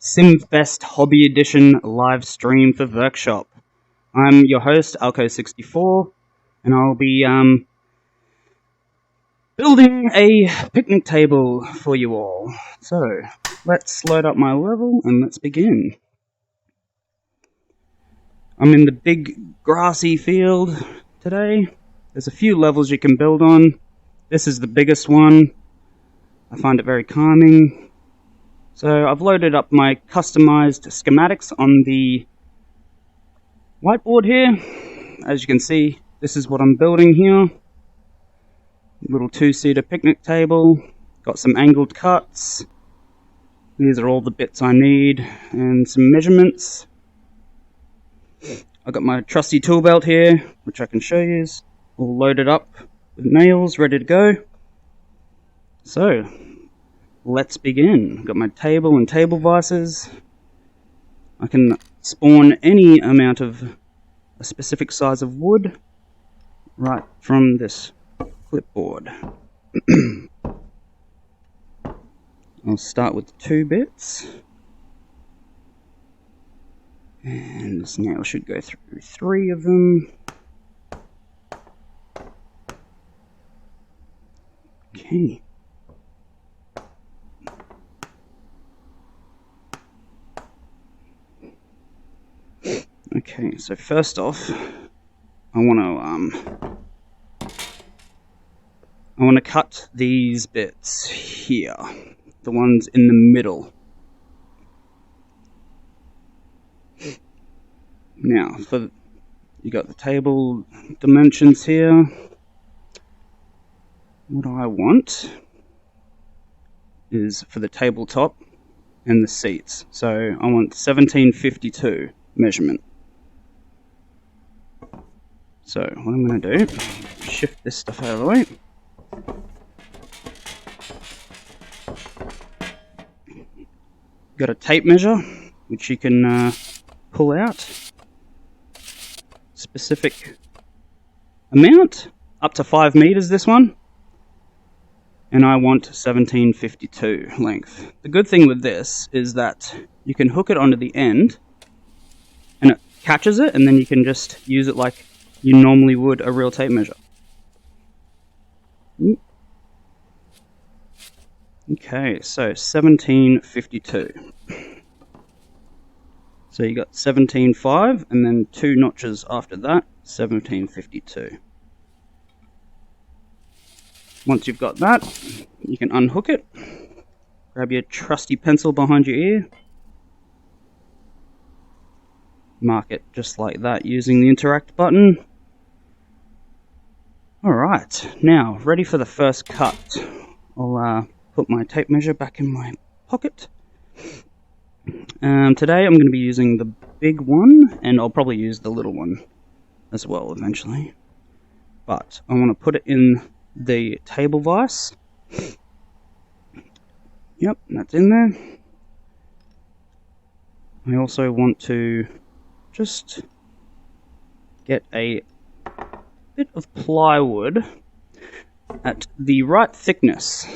SimFest Hobby Edition live stream for vrkshop. I'm your host, Alco64, and I'll be building a picnic table for you all. So, let's load up my level and let's begin. I'm in the big grassy field today. There's a few levels you can build on. This is the biggest one. I find it very calming. So I've loaded up my customized schematics on the whiteboard here. As you can see, this is what I'm building here. Little two-seater picnic table. Got some angled cuts. These are all the bits I need and some measurements. I've got my trusty tool belt here, which I can show you. All loaded up with nails, ready to go. So, let's begin. Got my table and table vices. I can spawn any amount of a specific size of wood right from this clipboard. I'll start with 2 bits. And this nail should go through 3 of them. Okay. Okay, so first off, I want to cut these bits here, the ones in the middle. Now, you got the table dimensions here. What I want is for the tabletop and the seats. So I want 1752 measurement. So what I'm going to do, shift this stuff out of the way. Got a tape measure, which you can pull out. Specific amount, up to 5 meters this one. And I want 1752 length. The good thing with this is that you can hook it onto the end and it catches it, and then you can just use it like you normally would a real tape measure. Okay, so 1752. So you got 17.5 and then 2 notches after that, 1752. Once you've got that, you can unhook it. Grab your trusty pencil behind your ear. Mark it just like that using the interact button. Alright, now ready for the first cut. I'll put my tape measure back in my pocket. Today I'm going to be using the big one, and I'll probably use the little one as well eventually. But I want to put it in the table vise. Yep, that's in there. I also want to just get a bit of plywood at the right thickness.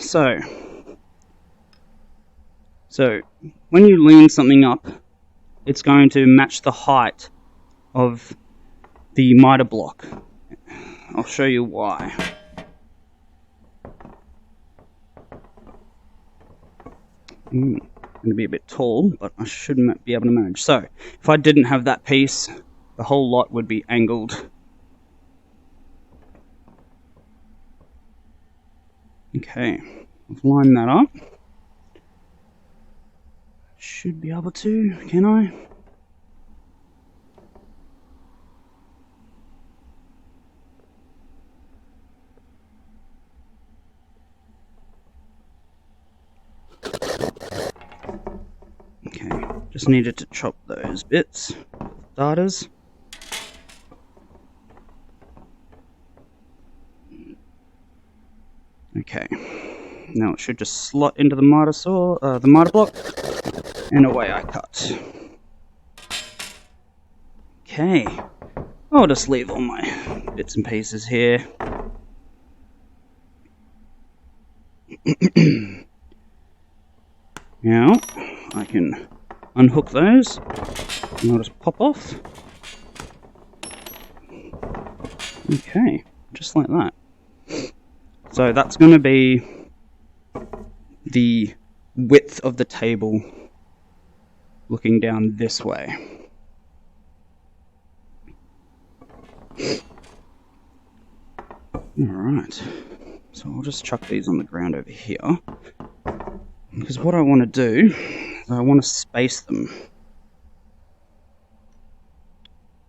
So when you lean something up, it's going to match the height of the miter block. I'll show you why. I'm going to be a bit tall, but I should be able to manage. So, if I didn't have that piece, the whole lot would be angled. Okay, I've lined that up. Should be able to, can I? Okay, just needed to chop those bits, starters. Okay, now it should just slot into the miter block, and away I cut. Okay, I'll just leave all my bits and pieces here. Now I can unhook those, and I'll just pop off. Okay, just like that. So that's going to be the width of the table looking down this way. Alright, so I'll just chuck these on the ground over here, because what I want to do is I want to space them.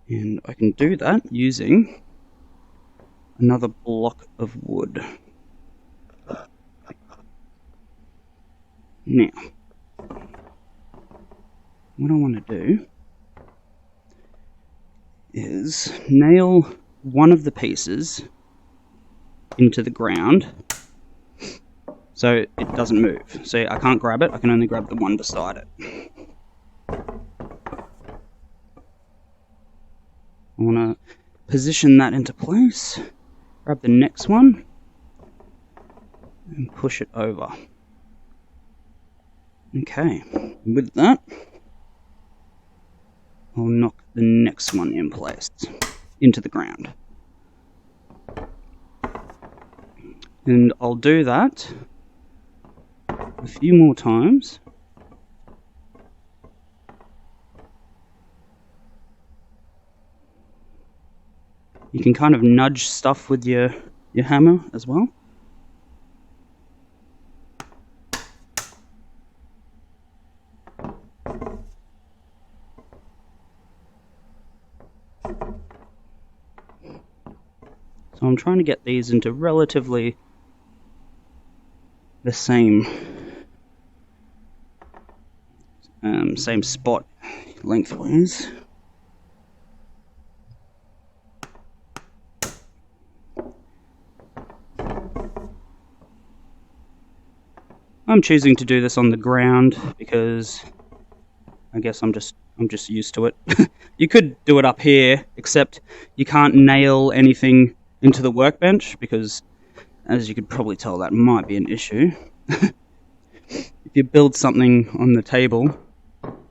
And I can do that using another block of wood. Now, what I want to do is nail one of the pieces into the ground so it doesn't move. So I can't grab it, I can only grab the one beside it. I want to position that into place, grab the next one, and push it over. Okay, with that, I'll knock the next one in place, into the ground. And I'll do that a few more times. You can kind of nudge stuff with your hammer as well. So I'm trying to get these into relatively the same spot lengthwise. I'm choosing to do this on the ground because I guess I'm just used to it. You could do it up here, except you can't nail anything into the workbench because, as you could probably tell, that might be an issue. If you build something on the table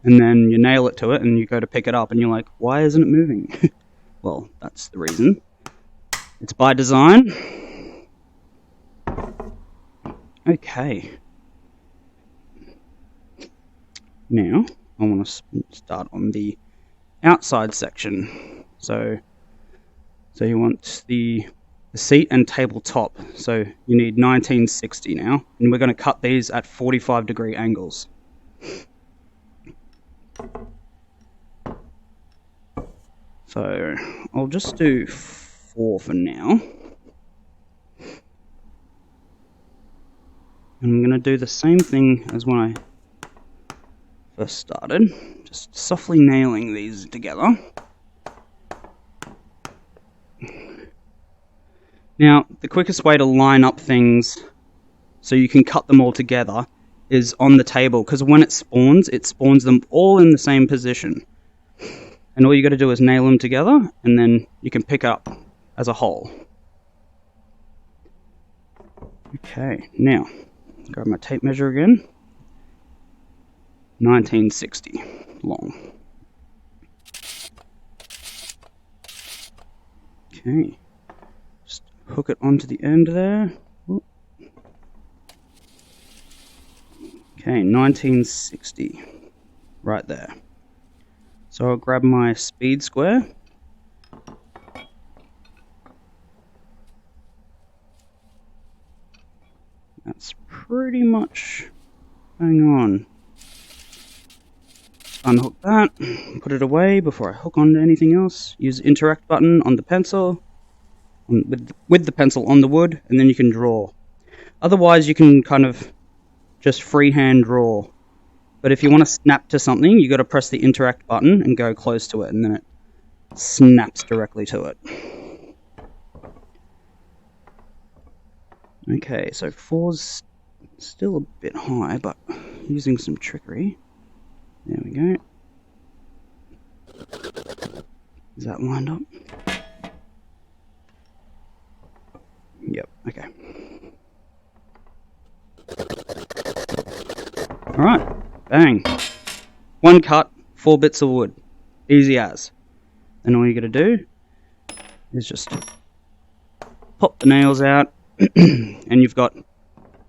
and then you nail it to it and you go to pick it up and you're like, why isn't it moving? Well, that's the reason. It's by design. Okay. Now, I want to start on the outside section. So you want the seat and tabletop. So you need 1960 now, and we're going to cut these at 45-degree angles. So I'll just do 4 for now. And I'm going to do the same thing as when I first started, just softly nailing these together. Now, the quickest way to line up things so you can cut them all together is on the table, because when it spawns them all in the same position. And all you got to do is nail them together, and then you can pick up as a whole. Okay, now, grab my tape measure again. 1960 long. Okay, just hook it onto the end there. Okay, 1960 right there. So I'll grab my speed square. That's pretty much bang on. Unhook that, put it away before I hook onto anything else. Use the interact button on the pencil, with the pencil on the wood, and then you can draw. Otherwise you can kind of just freehand draw. But if you want to snap to something, you got to press the interact button and go close to it, and then it snaps directly to it. Okay, so 4's still a bit high, but using some trickery. There we go. Is that lined up? Yep, okay. Alright, bang. One cut, 4 bits of wood. Easy as. And all you gotta do is just pop the nails out, and you've got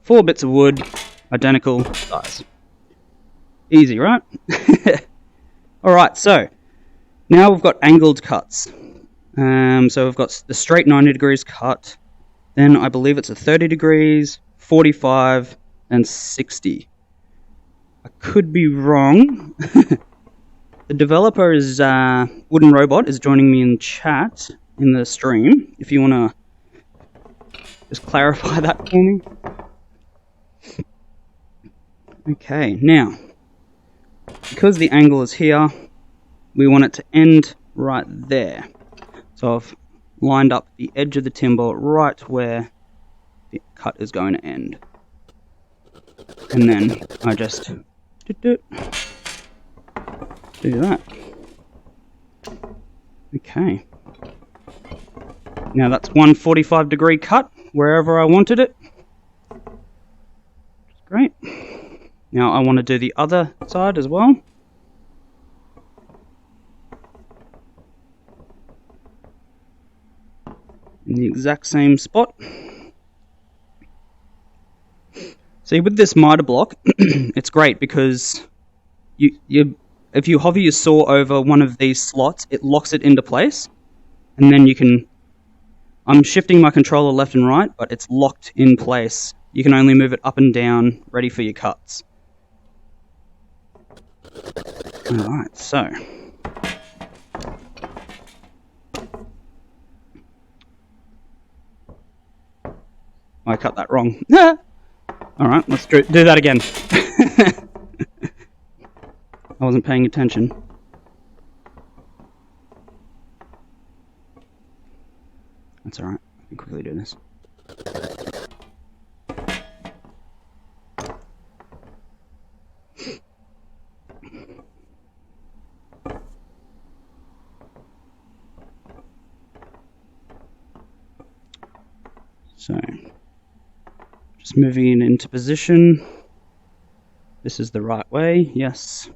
4 bits of wood, identical size. Easy, right? Alright, so now we've got angled cuts. So we've got the straight 90 degrees cut, then I believe it's a 30 degrees, 45, and 60. I could be wrong. The developer is Wooden Robot is joining me in chat in the stream. If you want to just clarify that for me. Okay, now, because the angle is here, we want it to end right there. So I've lined up the edge of the timber right where the cut is going to end. And then I just do that. Okay. Now that's one 45-degree cut wherever I wanted it. Great. Now I want to do the other side as well. In the exact same spot. See, with this miter block, it's great because if you hover your saw over one of these slots, it locks it into place, and then you can. I'm shifting my controller left and right, but it's locked in place. You can only move it up and down, ready for your cuts. Alright, so. I cut that wrong. Alright, let's do that again. I wasn't paying attention. That's alright, I can quickly do this. So, just moving it into position. This is the right way, yes.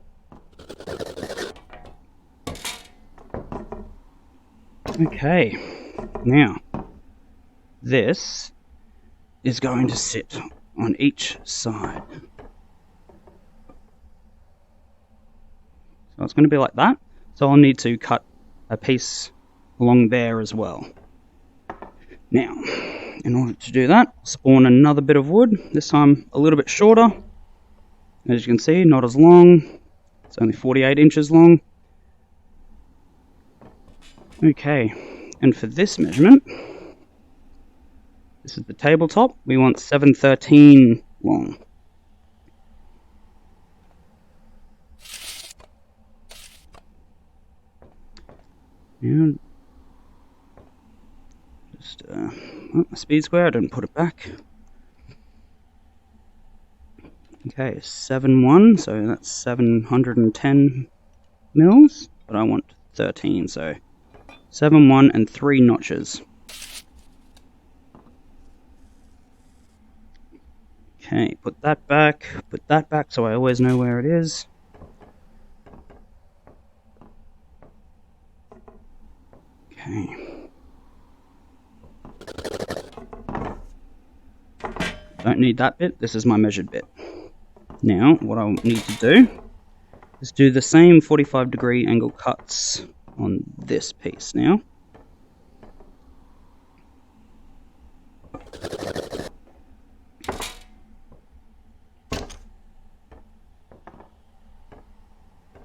Okay, now this is going to sit on each side. So it's going to be like that. So I'll need to cut a piece along there as well. Now, in order to do that, spawn another bit of wood, this time a little bit shorter. As you can see, not as long. It's only 48 inches long. Okay, and for this measurement, this is the tabletop, we want 713 long. And just, my speed square, I didn't put it back. Okay, 7.1, so that's 710 mils, but I want 13, so 7.1 and 3 notches. Okay, put that back so I always know where it is. Okay. Don't need that bit, this is my measured bit. Now, what I'll need to do is do the same 45-degree angle cuts on this piece now.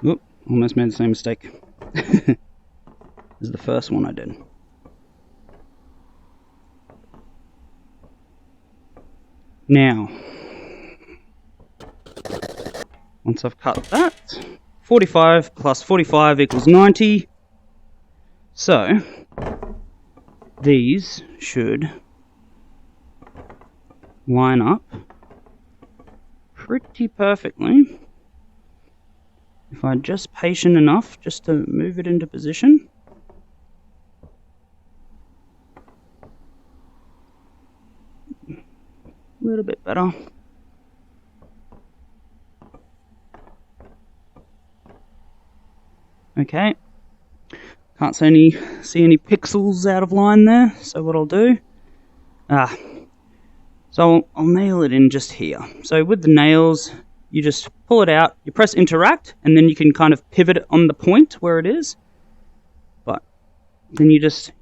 Oop, almost made the same mistake. This is the first one I did. Now, once I've cut that, 45 plus 45 equals 90. So, these should line up pretty perfectly. If I'm just patient enough just to move it into position. A little bit better. Okay. Can't see any pixels out of line there, so what I'll do... So I'll nail it in just here. So with the nails, you just pull it out, you press interact, and then you can kind of pivot it on the point where it is. But then you just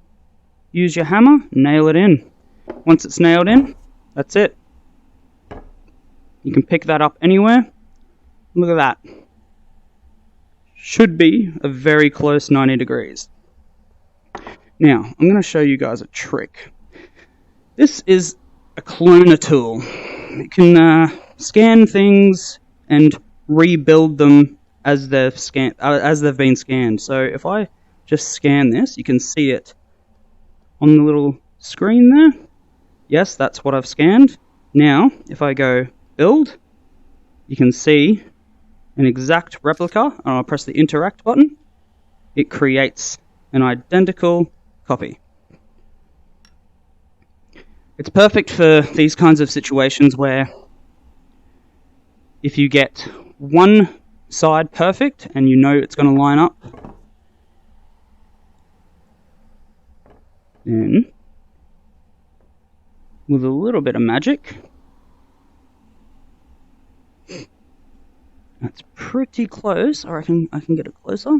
use your hammer, nail it in. Once it's nailed in, that's it. You can pick that up anywhere. Look at that. Should be a very close 90 degrees. Now, I'm going to show you guys a trick. This is a cloner tool. It can scan things and rebuild them as they've been scanned. So if I just scan this, you can see it on the little screen there. Yes, that's what I've scanned. Now, if I go build, you can see an exact replica, and I'll press the interact button. It creates an identical copy. It's perfect for these kinds of situations where if you get one side perfect and you know it's going to line up, then with a little bit of magic, that's pretty close. I reckon I can get it closer.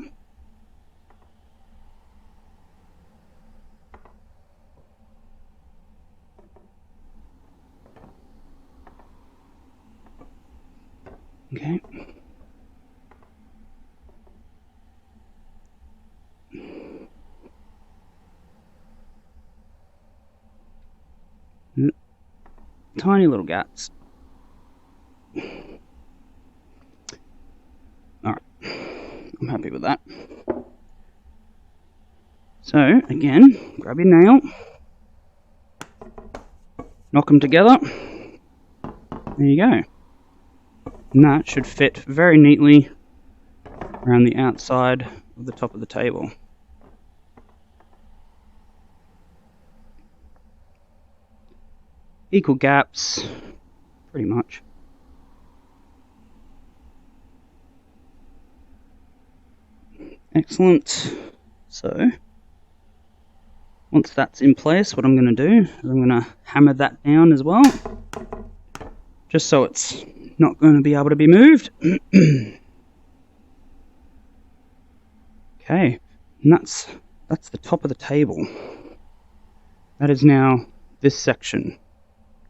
Okay. Tiny little gaps. Alright, I'm happy with that. So, again, grab your nail, knock them together, there you go. And that should fit very neatly around the outside of the top of the table. Equal gaps, pretty much. Excellent. So, once that's in place, what I'm going to do is I'm going to hammer that down as well, just so it's not going to be able to be moved. Okay, and that's the top of the table. That is now this section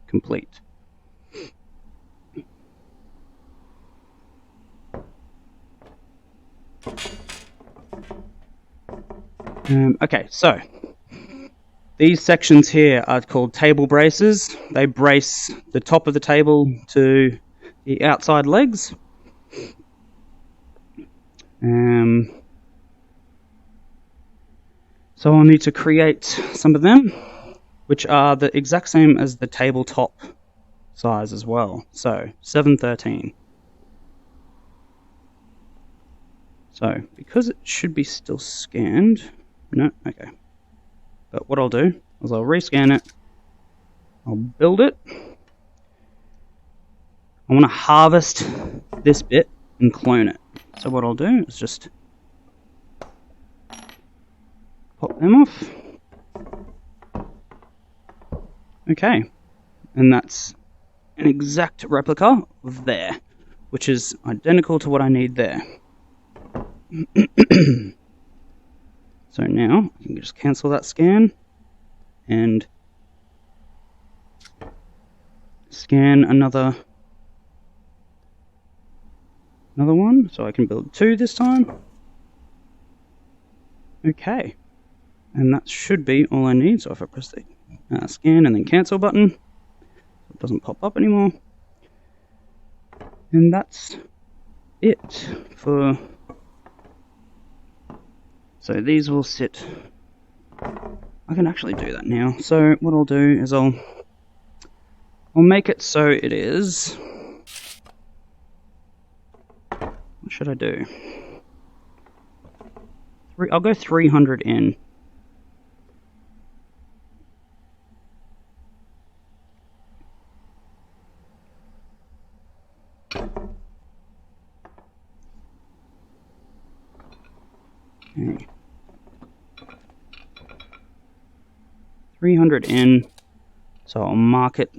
complete. Okay, so these sections here are called table braces. They brace the top of the table to the outside legs. So I'll need to create some of them, which are the exact same as the tabletop size as well. So 713. So because it should be still scanned, no, okay. But what I'll do is I'll rescan it, I'll build it. I want to harvest this bit and clone it. So what I'll do is just pop them off. Okay, and that's an exact replica of there, which is identical to what I need there. So now I can just cancel that scan and scan another one, so I can build 2 this time. Okay, and that should be all I need. So if I press the scan and then cancel button, it doesn't pop up anymore. And that's it for... So these will sit... I can actually do that now. So what I'll do is I'll make it so it is... What should I do? I'll go 300 in. Okay. 300 in, so I'll mark it.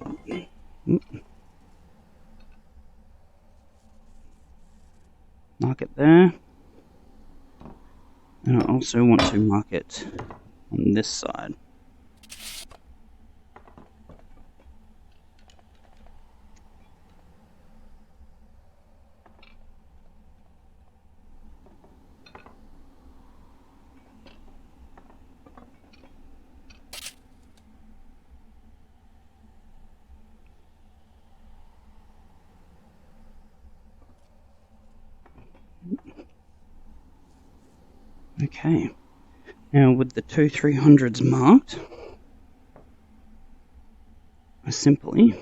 Mark it there. And I also want to mark it on this side. Okay, now with the two 300s marked, I simply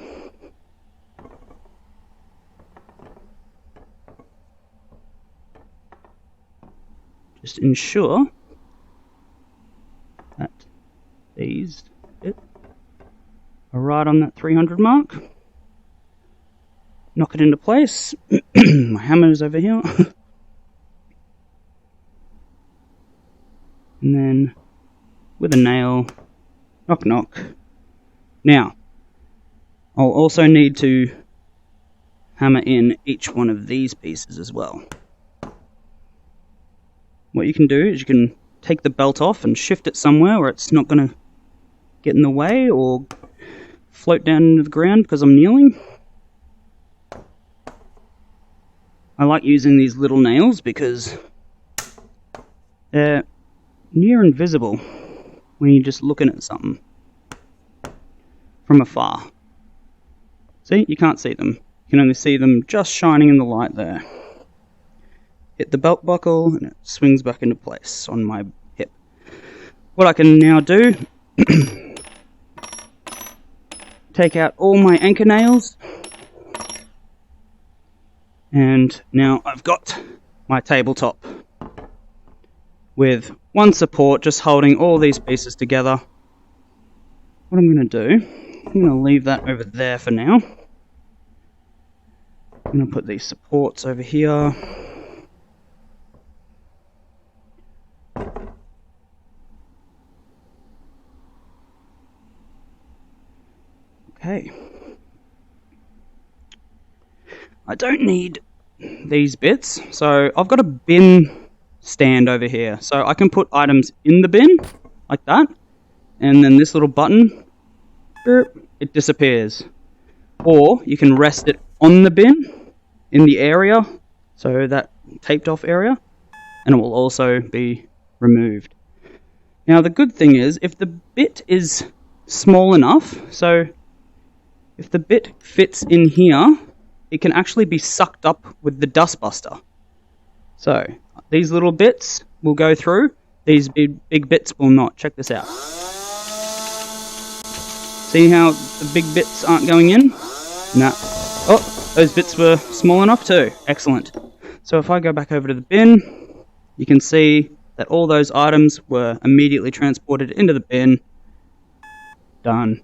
just ensure that these bits are right on that 300 mark. Knock it into place. My hammer's over here. And then with a nail, knock knock. Now, I'll also need to hammer in each one of these pieces as well. What you can do is you can take the belt off and shift it somewhere where it's not going to get in the way or float down into the ground because I'm kneeling. I like using these little nails because they're near invisible when you're just looking at something from afar. See, you can't see them. You can only see them just shining in the light there. Hit the belt buckle and it swings back into place on my hip. What I can now do, take out all my anchor nails, and now I've got my tabletop with one support just holding all these pieces together. What I'm going to do, I'm going to leave that over there for now. I'm going to put these supports over here. Okay. I don't need these bits, so I've got a bin stand over here, so I can put items in the bin like that, and then this little button, it disappears. Or you can rest it on the bin in the area, so that taped off area, and it will also be removed. Now the good thing is, if the bit is small enough, so if the bit fits in here, it can actually be sucked up with the dustbuster. So these little bits will go through, these big bits will not. Check this out. See how the big bits aren't going in? Nah. Oh, those bits were small enough too. Excellent. So if I go back over to the bin, you can see that all those items were immediately transported into the bin. Done.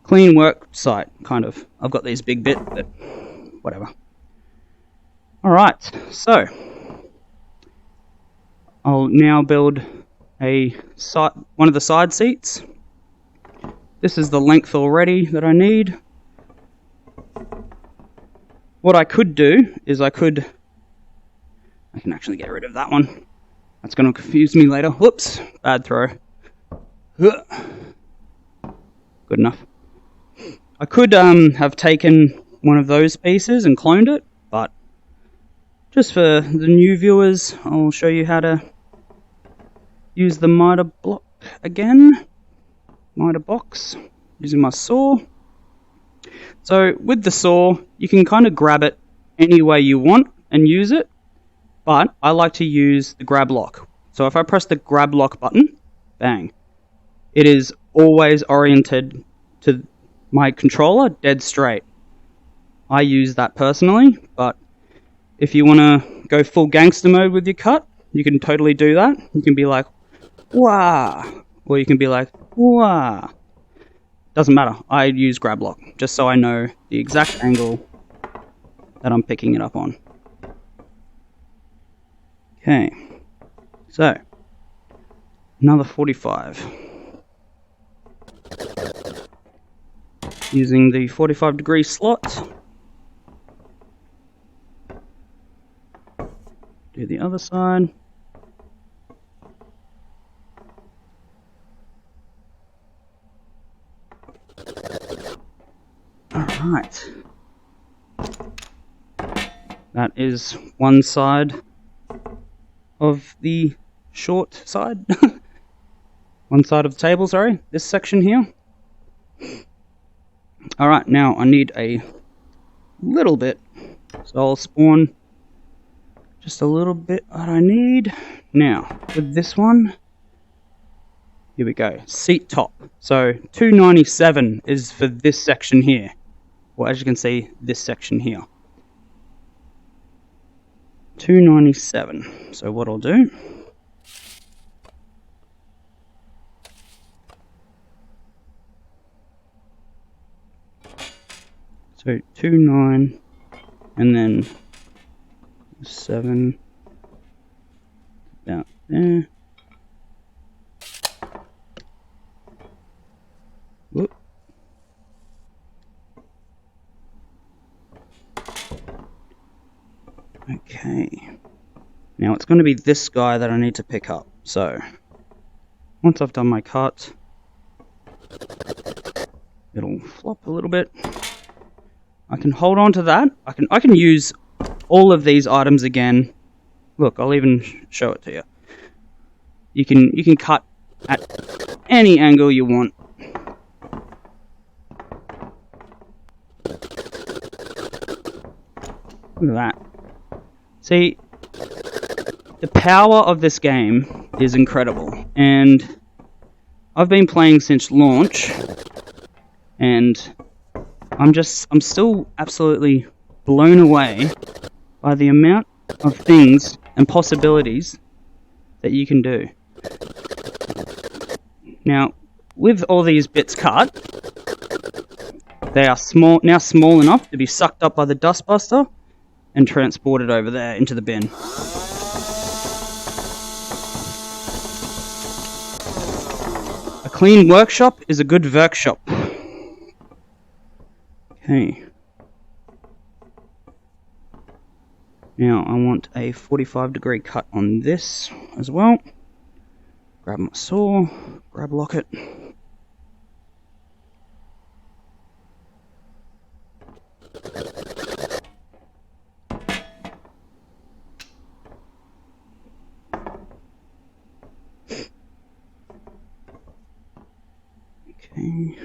Clean work site, kind of. I've got these big bits, but whatever. Alright, so I'll now build one of the side seats. This is the length already that I need. What I could do is I can actually get rid of that one. That's going to confuse me later. Whoops, bad throw. Good enough. I could have taken one of those pieces and cloned it, but just for the new viewers, I'll show you how to use the miter block again. Miter box, using my saw. So with the saw, you can kind of grab it any way you want and use it, but I like to use the grab lock. So if I press the grab lock button, bang, it is always oriented to my controller dead straight. I use that personally, but if you want to go full gangster mode with your cut, you can totally do that. You can be like, wah, or you can be like, wah. Doesn't matter. I use grab lock just so I know the exact angle that I'm picking it up on. Okay, So, another 45. Using the 45-degree slot. Do the other side. Alright. That is one side of the short side. One side of the table, sorry. This section here. Alright, now I need a little bit. So I'll spawn just a little bit that I need. Now, with this one, here we go. Seat top. So 297 is for this section here. Well, as you can see, this section here. 297. So what I'll do, so 29 and then 7 about there. Whoop. Okay. Now it's going to be this guy that I need to pick up. So once I've done my cut, it'll flop a little bit. I can hold on to that. I can use all of these items again. Look, I'll even show it to you. You can cut at any angle you want. Look at that. See, the power of this game is incredible, and I've been playing since launch, and I'm still absolutely blown away by the amount of things and possibilities that you can do. Now, with all these bits cut, they are now small enough to be sucked up by the dustbuster and transported over there into the bin. A clean workshop is a good vrkshop. Okay. Now I want a 45-degree cut on this as well. Grab my saw, grab locket. Okay.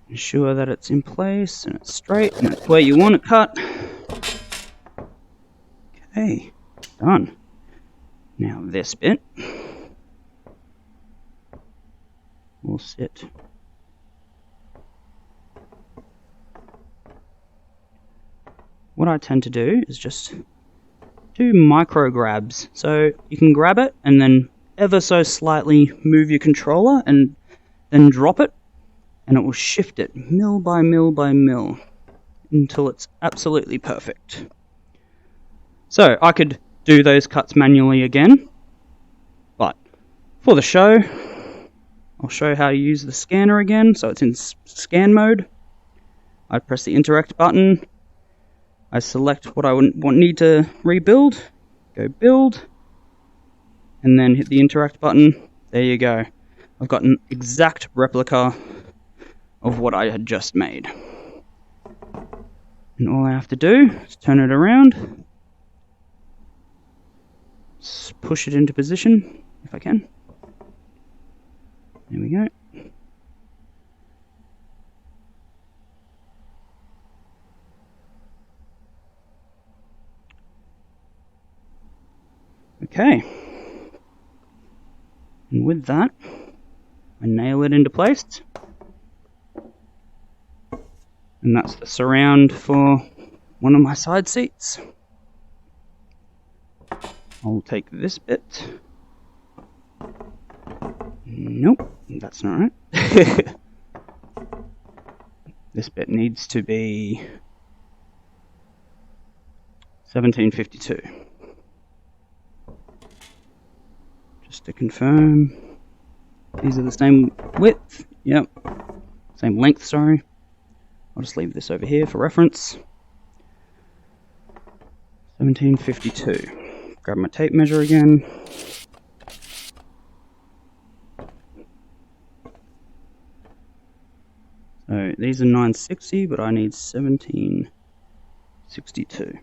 Ensure that it's in place and it's straight and it's where you want it cut. Okay, done. Now this bit will sit what I tend to do is just do micro grabs. So you can grab it and then ever so slightly move your controller and then drop it, and it will shift it mil by mil by mil until it's absolutely perfect. So I could do those cuts manually again, but for the show, I'll show how to use the scanner again. So it's in scan mode. I press the interact button. I select what I need to rebuild. Go build, and then hit the interact button. There you go. I've got an exact replica of what I had just made. And all I have to do is turn it around, push it into position, if I can. There we go. Okay. And with that, I nail it into place. And that's the surround for one of my side seats. I'll take this bit. Nope, that's not right. This bit needs to be 1752. Just to confirm, these are the same width. Yep, same length, sorry. I'll just leave this over here for reference. 1752. Grab my tape measure again. So these are 960, but I need 1762.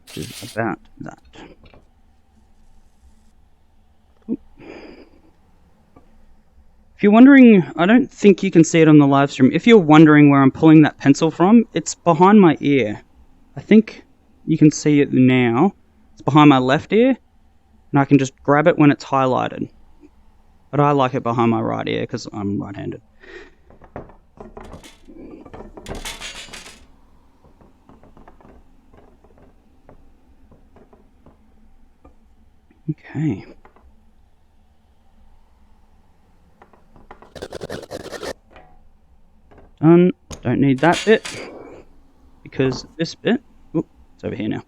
Which is about that. If you're wondering, I don't think you can see it on the live stream. If you're wondering where I'm pulling that pencil from, it's behind my ear. I think you can see it now. It's behind my left ear, and I can just grab it when it's highlighted. But I like it behind my right ear because I'm right-handed. Okay. Done. Don't need that bit because this bit, oh, it's over here now.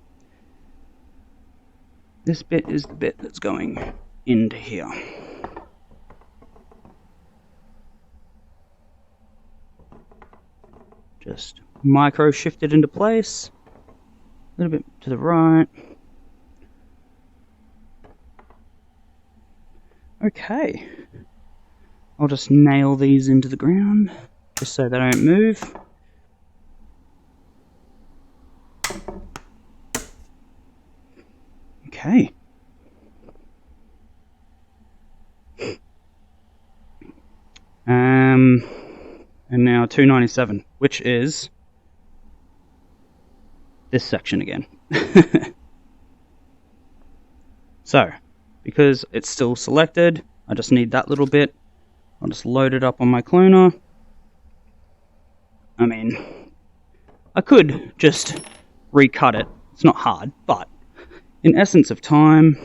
This bit is the bit that's going into here. Just micro shift it into place. A little bit to the right. Okay. I'll just nail these into the ground just so they don't move. Okay. And now 297, which is this section again. So, because it's still selected, I just need that little bit. I'll just load it up on my cloner. I mean, I could just recut it. It's not hard, but in essence of time,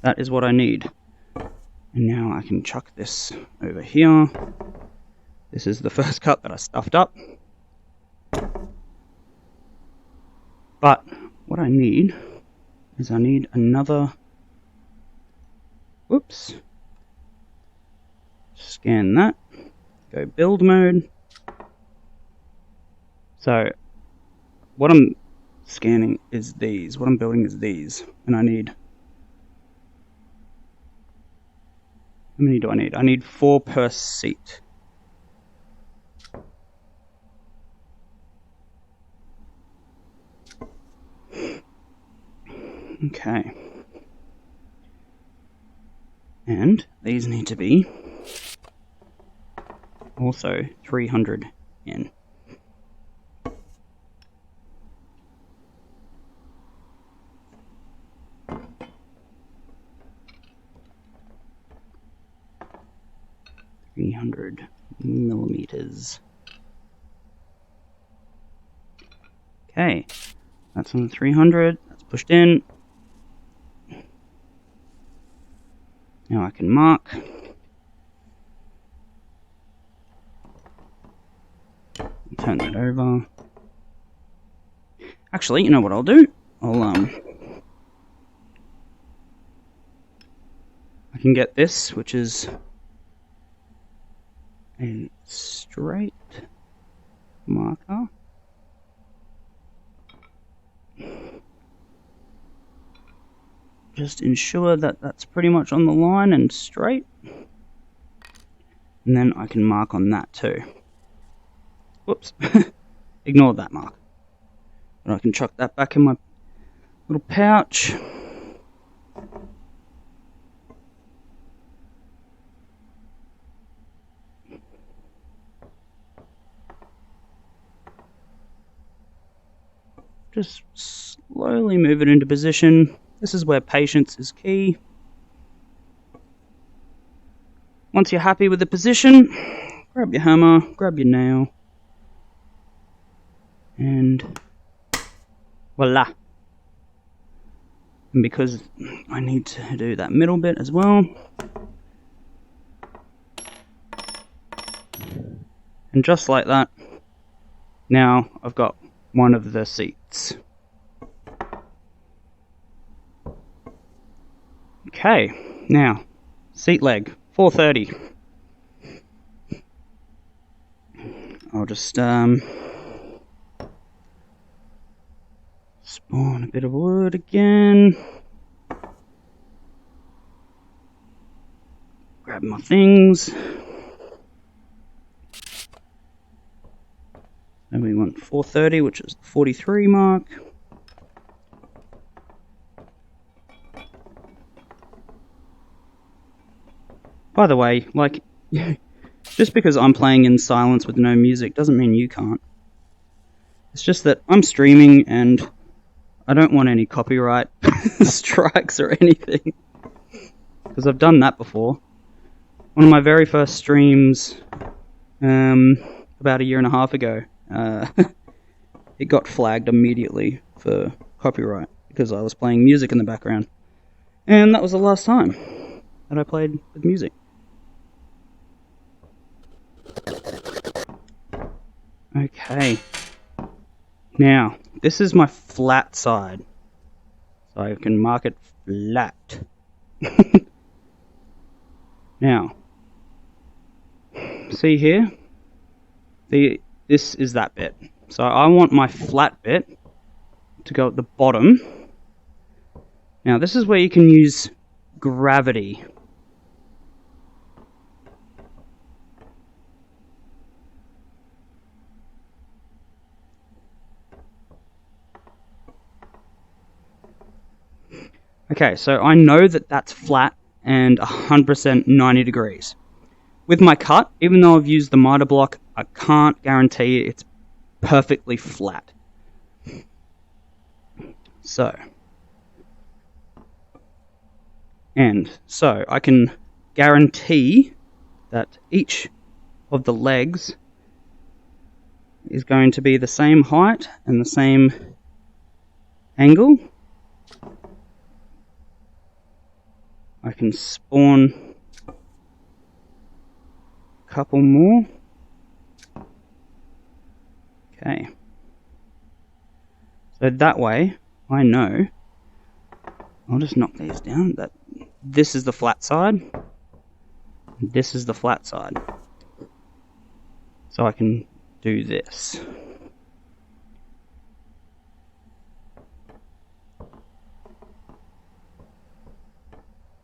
that is what I need. And now I can chuck this over here. This is the first cut that I stuffed up. But what I need is I need another... Whoops. Scan that. Go build mode. So what I'm scanning is these. What I'm building is these. And I need... How many do I need? I need 4 per seat. Okay. And these need to be also 300 in. $300 millimeters. Okay, that's on the 300. That's pushed in. Now I can mark. Turn that over. Actually, you know what I'll do? I can get this, which is a straight marker. Just ensure that that's pretty much on the line and straight. And then I can mark on that too. Whoops. Ignore that mark. But I can chuck that back in my little pouch. Just slowly move it into position. This is where patience is key. Once you're happy with the position, grab your hammer, grab your nail, and voila. And because I need to do that middle bit as well, And just like that, now I've got one of the seats. Okay, now, seat leg, 430. I'll just spawn a bit of wood again. Grab my things. And we want 430, which is the 43 mark. By the way, like, just because I'm playing in silence with no music doesn't mean you can't. It's just that I'm streaming and I don't want any copyright strikes or anything. Because I've done that before. One of my very first streams, about a year and a half ago, it got flagged immediately for copyright because I was playing music in the background. And that was the last time that I played with music. Okay. Now, this is my flat side. So I can mark it flat. Now, see here? This is that bit. So I want my flat bit to go at the bottom. Now, this is where you can use gravity. Okay, so I know that that's flat and 100% 90 degrees. With my cut, even though I've used the miter block, I can't guarantee it's perfectly flat. So I can guarantee that each of the legs is going to be the same height and the same angle. I can spawn a couple more. Okay. So that way, I know, I'll just knock these down, that this is the flat side, this is the flat side. So I can do this.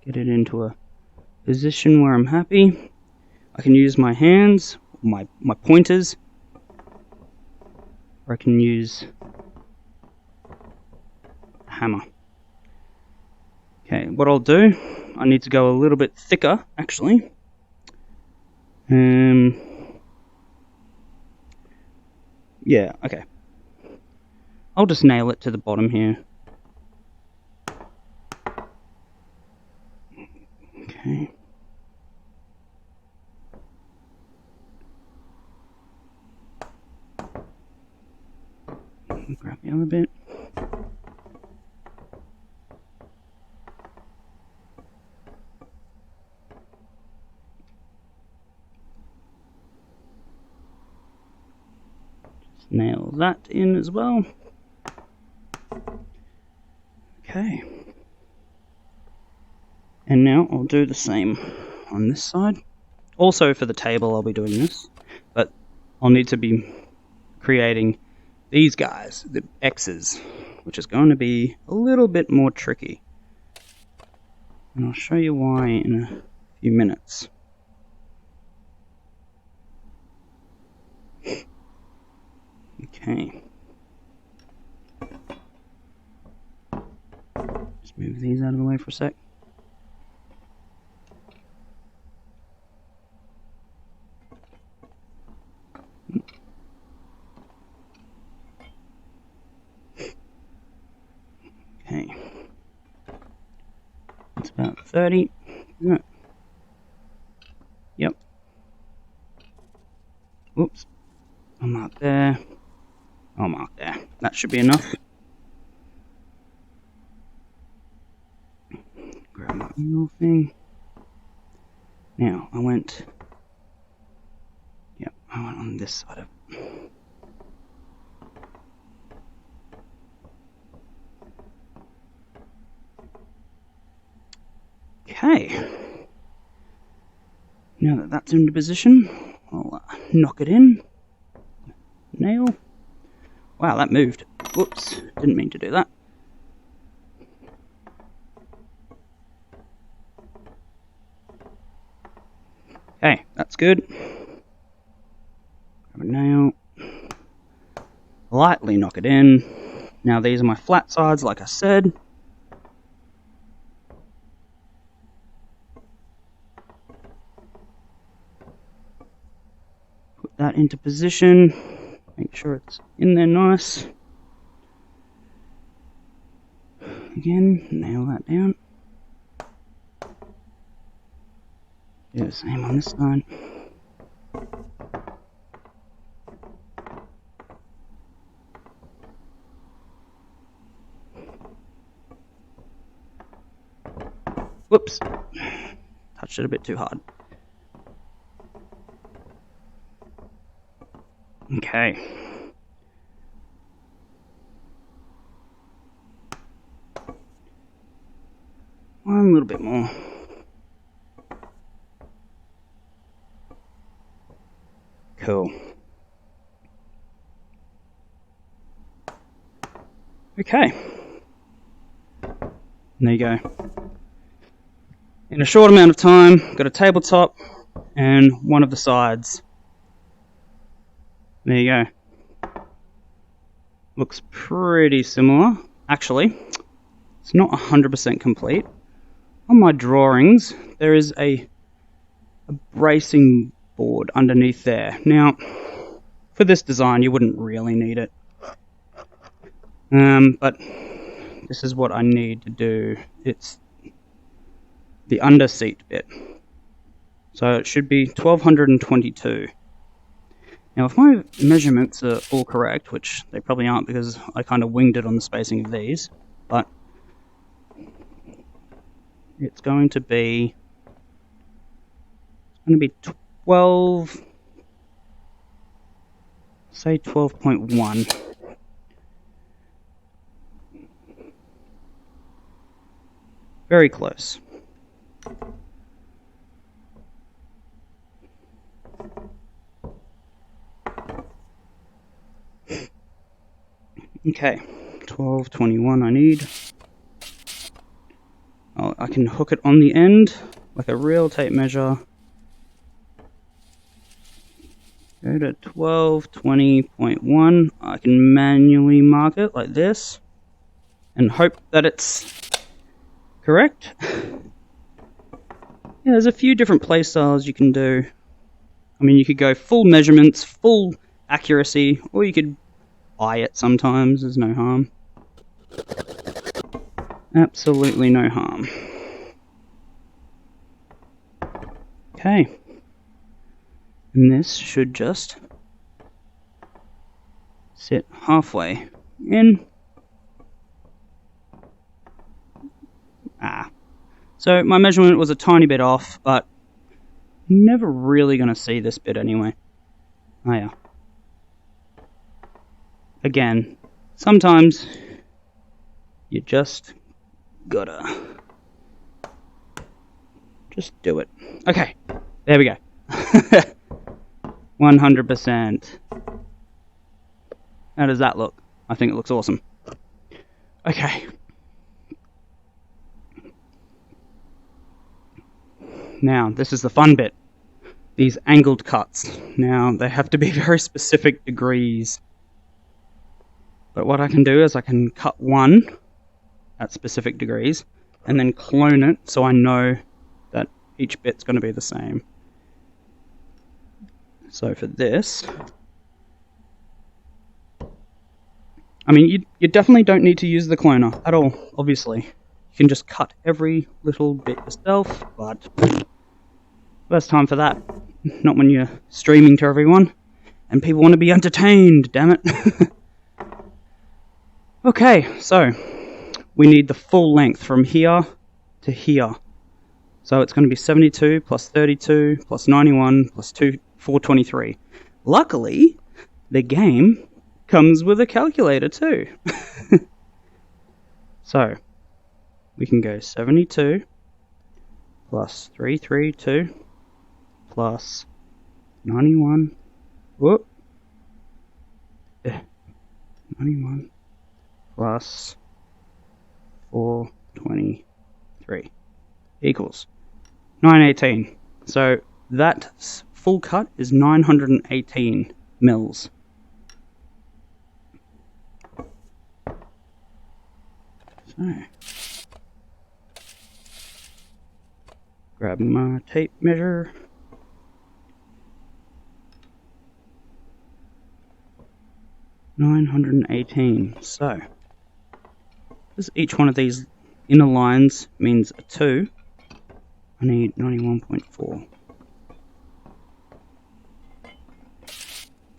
Get it into a position where I'm happy. I can use my hands, my pointers, or I can use a hammer. Okay, what I'll do, I need to go a little bit thicker, actually. Yeah, okay. I'll just nail it to the bottom here. Okay. Grab the other bit. Just nail that in as well. Okay. And now I'll do the same on this side. Also for the table I'll be doing this, but I'll need to be creating these guys, the X's, which is going to be a little bit more tricky. And I'll show you why in a few minutes. Okay. Just move these out of the way for a sec. Okay. It's about 30, isn't it? Yep. Whoops. I'll mark there. I'll mark there. That should be enough. Grab my little thing. Now, I went... Yep. I went on this side of Okay. Now that that's into position, I'll knock it in. Nail. Wow, that moved. Whoops, didn't mean to do that. Okay, that's good. Grab a nail. Lightly knock it in. Now these are my flat sides, like I said. Put that into position. Make sure it's in there nice. Again, nail that down. Do the same on this side. Whoops. Touched it a bit too hard. Okay. One little bit more. Cool. Okay. There you go. In a short amount of time, got a tabletop and one of the sides. There you go. Looks pretty similar. Actually, it's not 100% complete. On my drawings, there is a bracing board underneath there. Now, for this design, you wouldn't really need it. But this is what I need to do. It's the under seat bit. So it should be 1222. Now, if my measurements are all correct, which they probably aren't because I kind of winged it on the spacing of these, but it's going to be 12, say 12.1. Very close. Okay, 1221 I need. Oh, I can hook it on the end like a real tape measure. Go to 1220.1. I can manually mark it like this and hope that it's correct. Yeah, there's a few different play styles you can do. I mean, you could go full measurements, full accuracy, or you could eye it sometimes. There's no harm. Absolutely no harm. Okay. And this should just sit halfway in. So my measurement was a tiny bit off, but you're never really going to see this bit anyway. Oh yeah. Again, sometimes you just gotta just do it. Okay, there we go. 100%. How does that look? I think it looks awesome. Okay. Now, this is the fun bit. These angled cuts. Now, they have to be very specific degrees. But what I can do is I can cut one at specific degrees and then clone it so I know that each bit's going to be the same. So for this, I mean, you definitely don't need to use the cloner at all, obviously. You can just cut every little bit yourself, but first time for that. Not when you're streaming to everyone and people want to be entertained, damn it. Okay, so we need the full length from here to here. So it's going to be 72 plus 32 plus 91 plus 423. Luckily, the game comes with a calculator too. So, we can go 72 plus 332 plus 91. Whoop. 91 plus 423 equals 918. So that full cut is 918 mils. So, grab my tape measure. $918. So, each one of these inner lines means a 2. I need 91.4.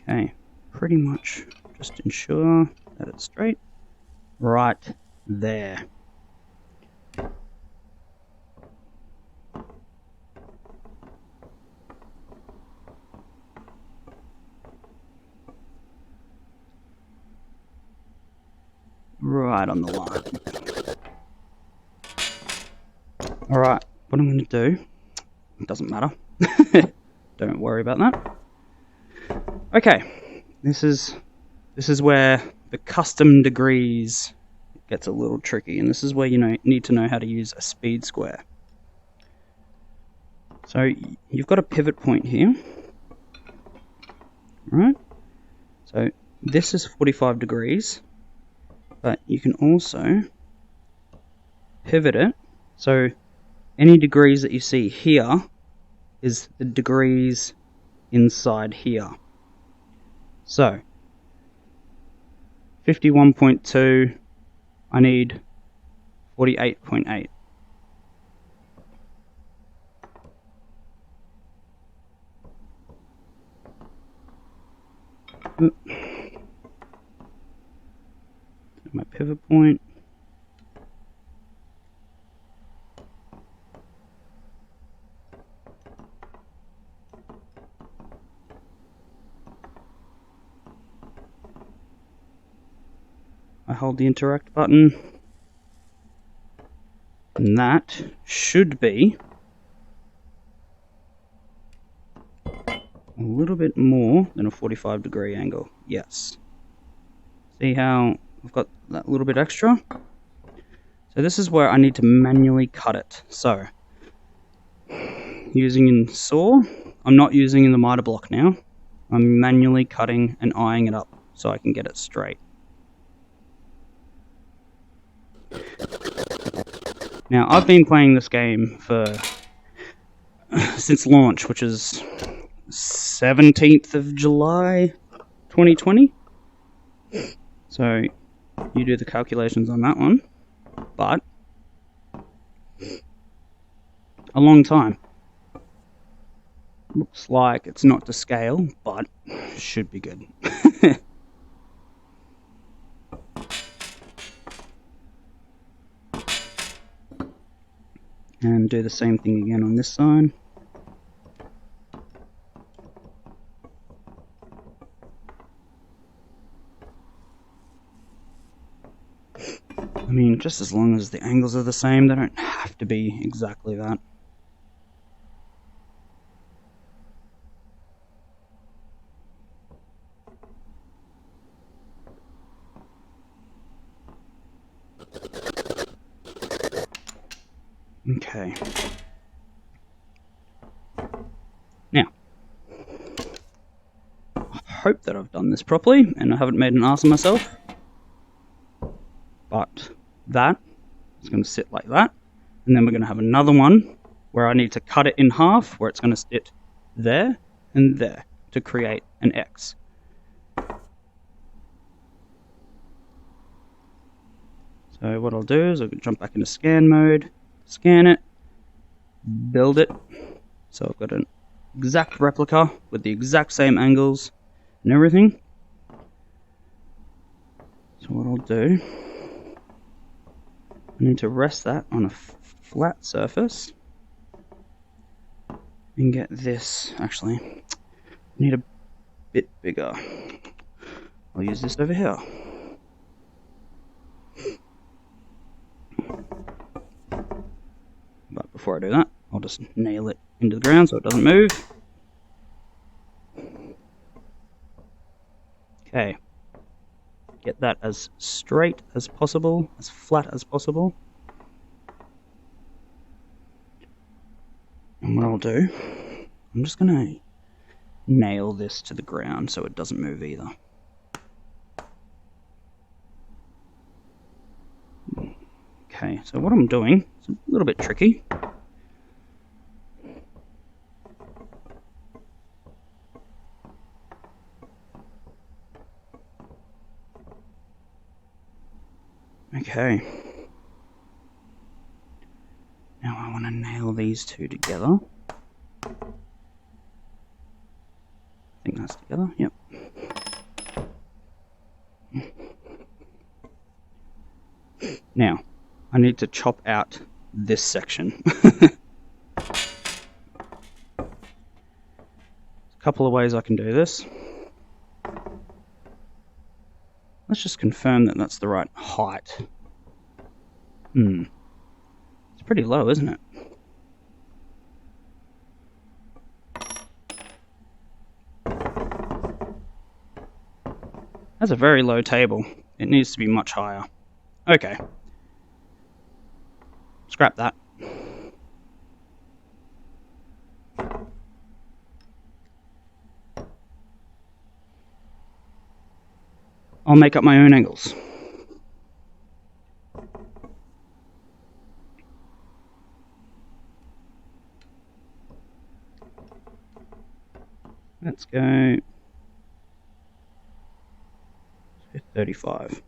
Okay, pretty much just ensure that it's straight. Right there. Right on the line. Alright, what I'm going to do, it doesn't matter. Don't worry about that. Okay, this is where the custom degrees gets a little tricky, and this is where you need to know how to use a speed square. So you've got a pivot point here, right? So this is 45 degrees, but you can also pivot it. So any degrees that you see here is the degrees inside here. So 51.2, I need 48.8. My pivot point. I hold the interact button, and that should be a little bit more than a 45 degree angle. Yes. See how I've got that little bit extra? So this is where I need to manually cut it. So, using in saw, I'm not using in the miter block now. I'm manually cutting and eyeing it up so I can get it straight. Now, I've been playing this game since launch, which is 17th of July 2020. So you do the calculations on that one, but a long time. Looks like it's not to scale, but should be good. And do the same thing again on this side. I mean, just as long as the angles are the same, they don't have to be exactly that. Okay. Now, I hope that I've done this properly and I haven't made an ass of myself. But that is going to sit like that. And then we're going to have another one where I need to cut it in half, where it's going to sit there and there to create an X. So what I'll do is I'll jump back into scan mode, scan it, build it. So I've got an exact replica with the exact same angles and everything. So what I'll do, I need to rest that on a flat surface and get this, actually, I need a bit bigger. I'll use this over here. But before I do that, I'll just nail it into the ground so it doesn't move. Okay. Get that as straight as possible, as flat as possible. And what I'll do, I'm just going to nail this to the ground so it doesn't move either. Okay, so what I'm doing is a little bit tricky. Okay. Now I want to nail these two together. I think that's together, yep. Now, I need to chop out this section. A couple of ways I can do this. Let's just confirm that that's the right height. It's pretty low, isn't it? That's a very low table. It needs to be much higher. Okay. Scrap that. I'll make up my own angles. Let's go 35.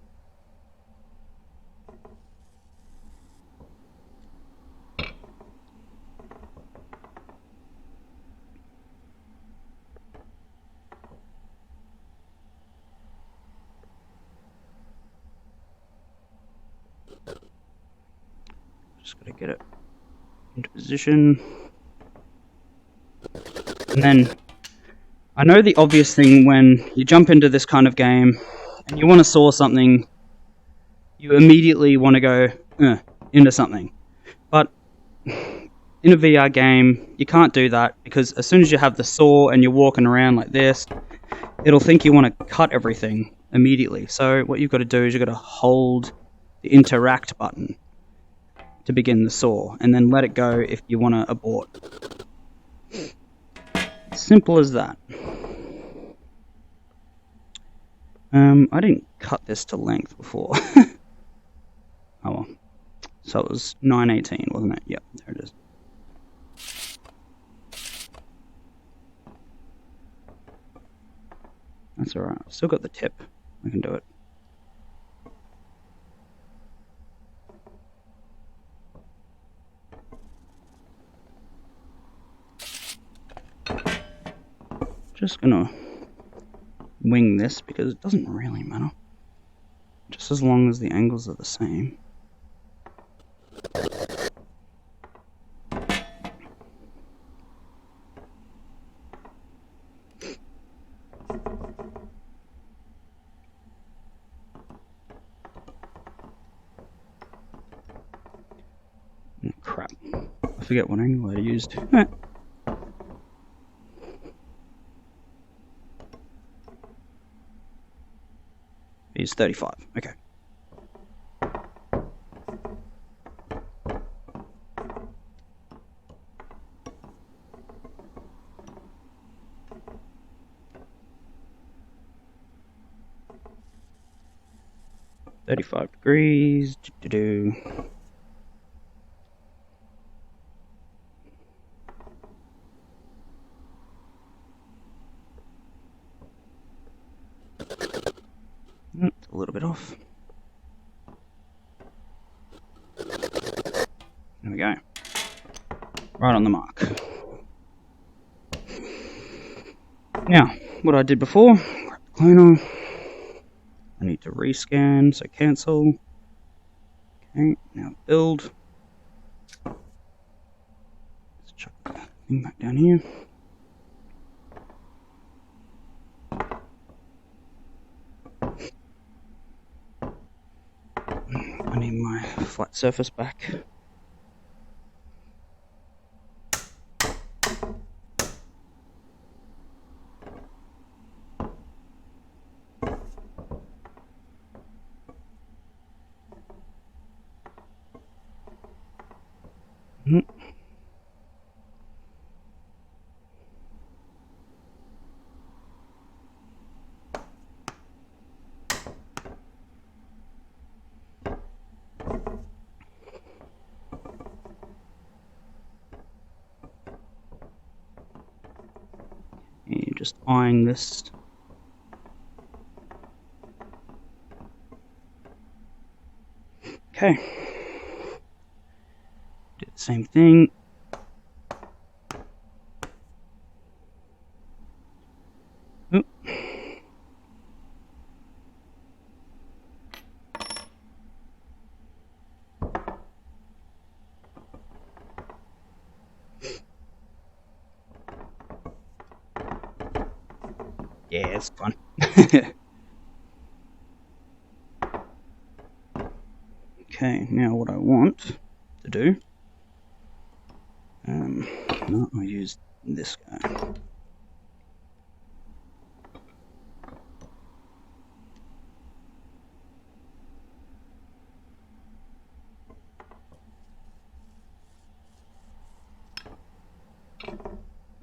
Just gotta get it into position. And then I know the obvious thing when you jump into this kind of game and you want to saw something, you immediately want to go into something. But in a VR game, you can't do that because as soon as you have the saw and you're walking around like this, it'll think you want to cut everything immediately. So what you've got to do is you've got to hold the interact button to begin the saw and then let it go if you want to abort. Simple as that. I didn't cut this to length before. Oh well. So it was 918, wasn't it? Yep, there it is. That's alright. I've still got the tip. I can do it. Just gonna wing this because it doesn't really matter. Just as long as the angles are the same. Oh, crap. I forget what angle I used. Is 35. Okay. $35. A little bit off. There we go. Right on the mark. Now, what I did before, grab the cloner. I need to rescan, so cancel. Okay, now build. Let's chuck the thing back down here. I need my flat surface back. And you're just eyeing this. Okay. Do the same thing. Oop. Yeah, it's fun. Okay, now what I want to do, no, I'll use this guy.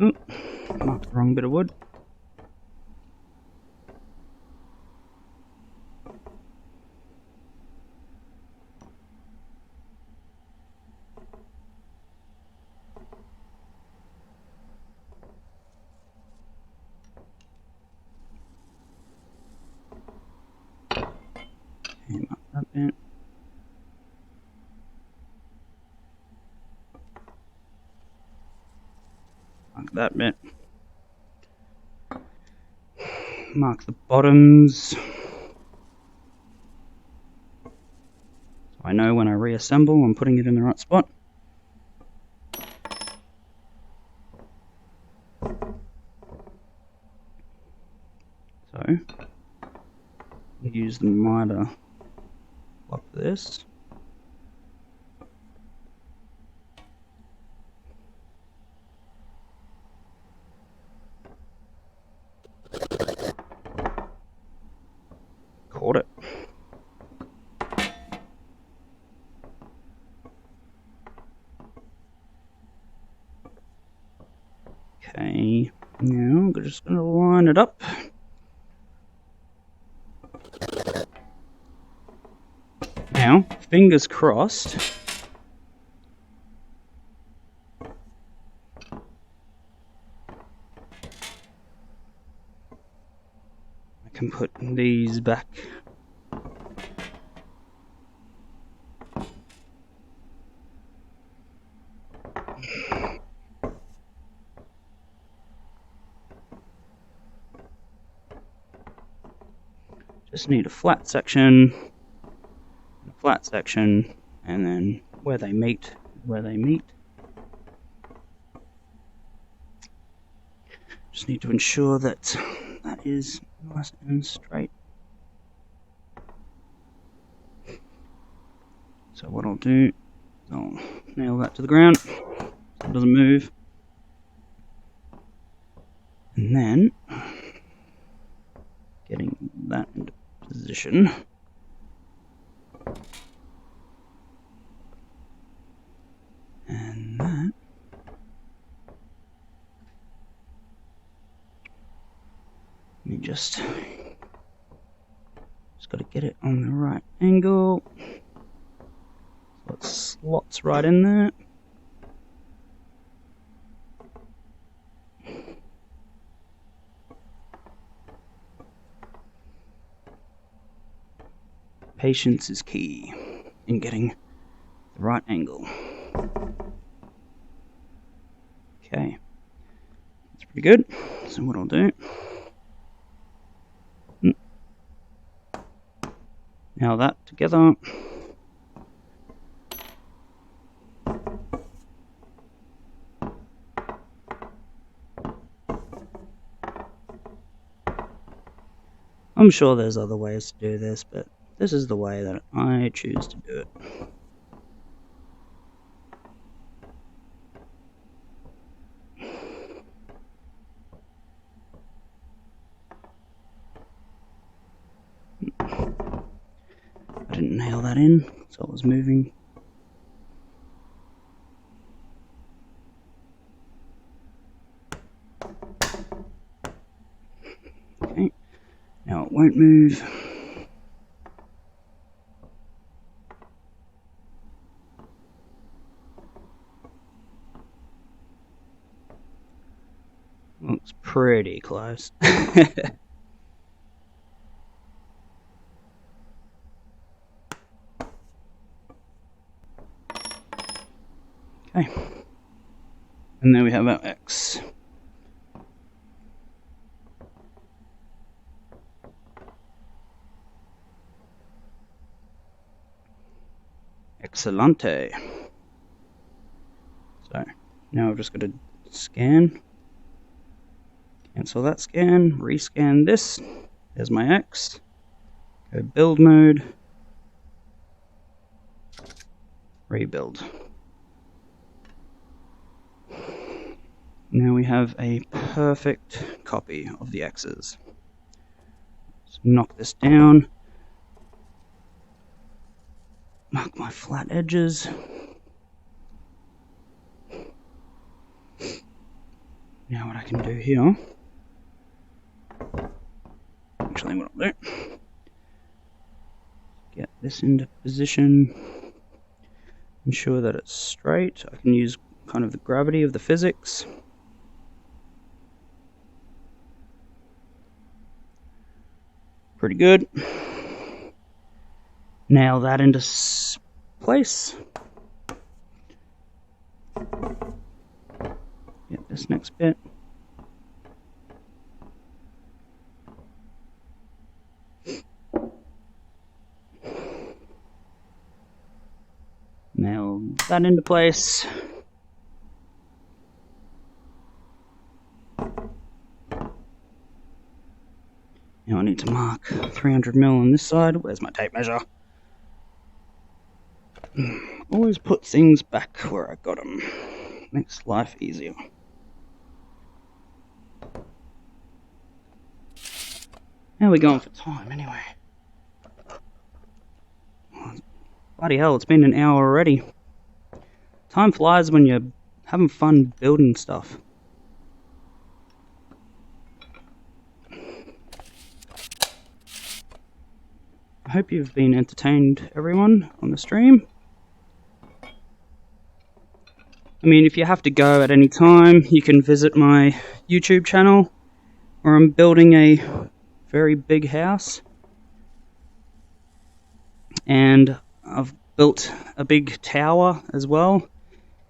Oop, marked the wrong bit of wood. Okay, mark that bit. Mark that bit. Mark the bottoms. So I know when I reassemble I'm putting it in the right spot. So use the miter block this. Caught it. Okay, now I'm just going to line it up. Now, fingers crossed, I can put these back. Just need a flat section, and then where they meet. Just need to ensure that that is nice and straight. So what I'll do, I'll nail that to the ground so it doesn't move. And then, getting that into position. And that. Let me just got to get it on the right angle. So it slots right in there. Patience is key in getting the right angle. Okay, that's pretty good. So what I'll do, now that together, I'm sure there's other ways to do this, but this is the way that I choose to do it. I didn't nail that in, so it was moving. Okay, now it won't move. Looks pretty close. Okay, and there we have our X. Excelente. So now I've just got to scan, cancel that scan, rescan this. There's my X. Go build mode, rebuild. Now we have a perfect copy of the X's. Let's knock this down. Mark my flat edges. Now what I can do here, actually what I'll do, get this into position, ensure that it's straight. I can use kind of the gravity of the physics. Pretty good. Nail that into place. Get this next bit. Nail that into place. Now I need to mark 300mm on this side. Where's my tape measure? Always put things back where I got them. Makes life easier. How are we going for time anyway? Bloody hell, it's been an hour already. Time flies when you're having fun building stuff. I hope you've been entertained, everyone, on the stream. I mean, if you have to go at any time, you can visit my YouTube channel, where I'm building a very big house. And I've built a big tower as well,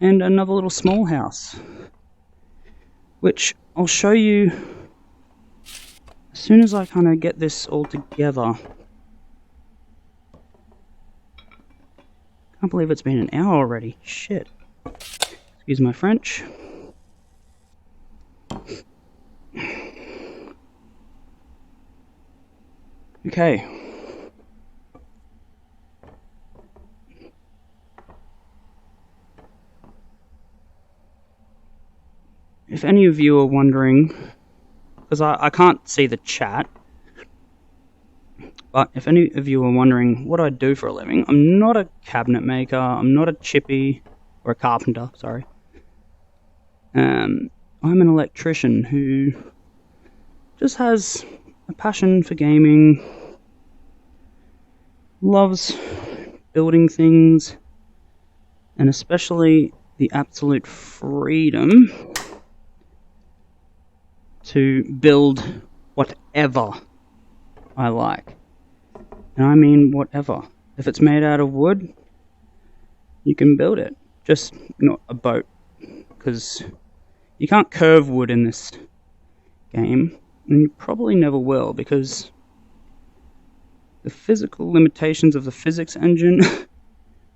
and another little small house, which I'll show you as soon as I kind of get this all together. Can't believe it's been an hour already. Shit. Excuse my French. Okay. If any of you are wondering, because I can't see the chat, but if any of you are wondering what I do for a living, I'm not a cabinet maker, I'm not a chippy, or a carpenter, sorry. I'm an electrician who just has a passion for gaming, loves building things, and especially the absolute freedom to build whatever I like. And I mean whatever. If it's made out of wood, you can build it. Just not a boat, because you can't curve wood in this game, and you probably never will, because the physical limitations of the physics engine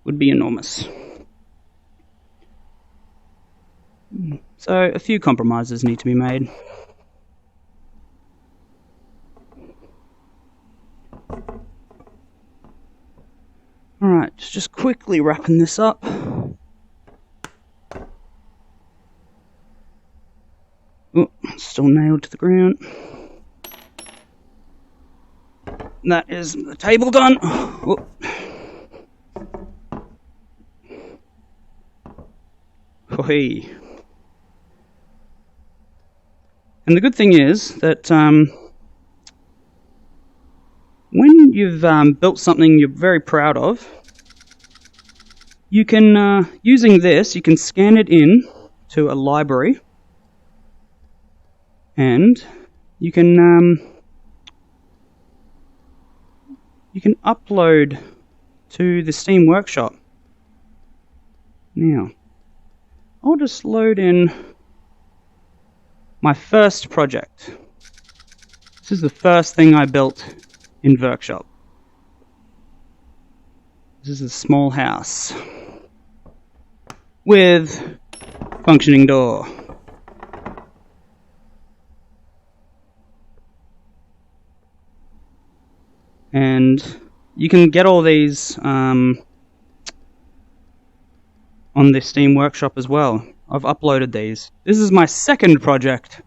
would be enormous. So a few compromises need to be made. Alright, just quickly wrapping this up. Oh, still nailed to the ground. That is the table done. Oh. Hoi. And the good thing is that when you've built something you're very proud of, you can, using this, you can scan it in to a library, and you can upload to the Steam Workshop. Now, I'll just load in my first project. This is the first thing I built in vrkshop. This is a small house with functioning door. And you can get all these on the Steam Workshop as well. I've uploaded these. This is my second project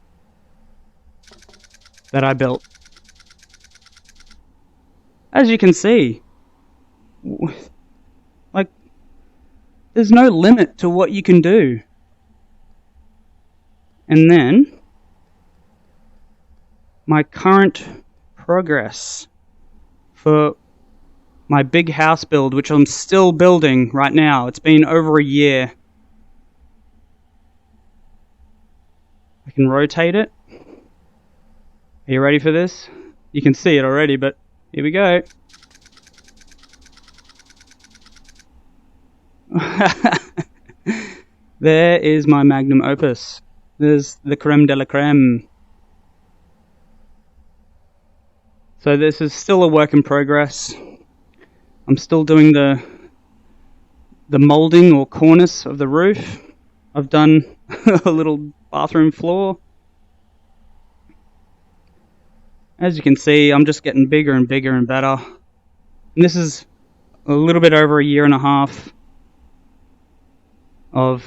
that I built. As you can see, like, there's no limit to what you can do. And then, my current progress for my big house build, which I'm still building right now. It's been over a year. I can rotate it. Are you ready for this? You can see it already, but here we go. There is my magnum opus. There's the creme de la creme. So this is still a work in progress. I'm still doing the molding or cornice of the roof. I've done a little bathroom floor. As you can see, I'm just getting bigger and bigger and better. And this is a little bit over a year and a half of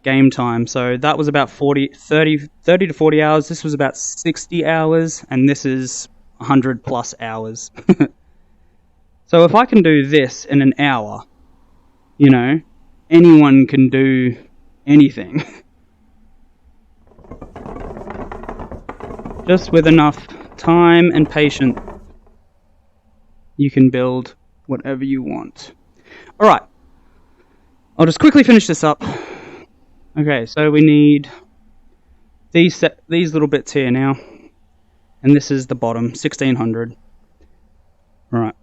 game time. So that was about 30 to 40 hours. This was about 60 hours, and this is 100 plus hours. So if I can do this in an hour, you know, anyone can do anything. Just with enough time and patience, you can build whatever you want. Alright, I'll just quickly finish this up. Okay, so we need these little bits here now, and this is the bottom, 1600. Right,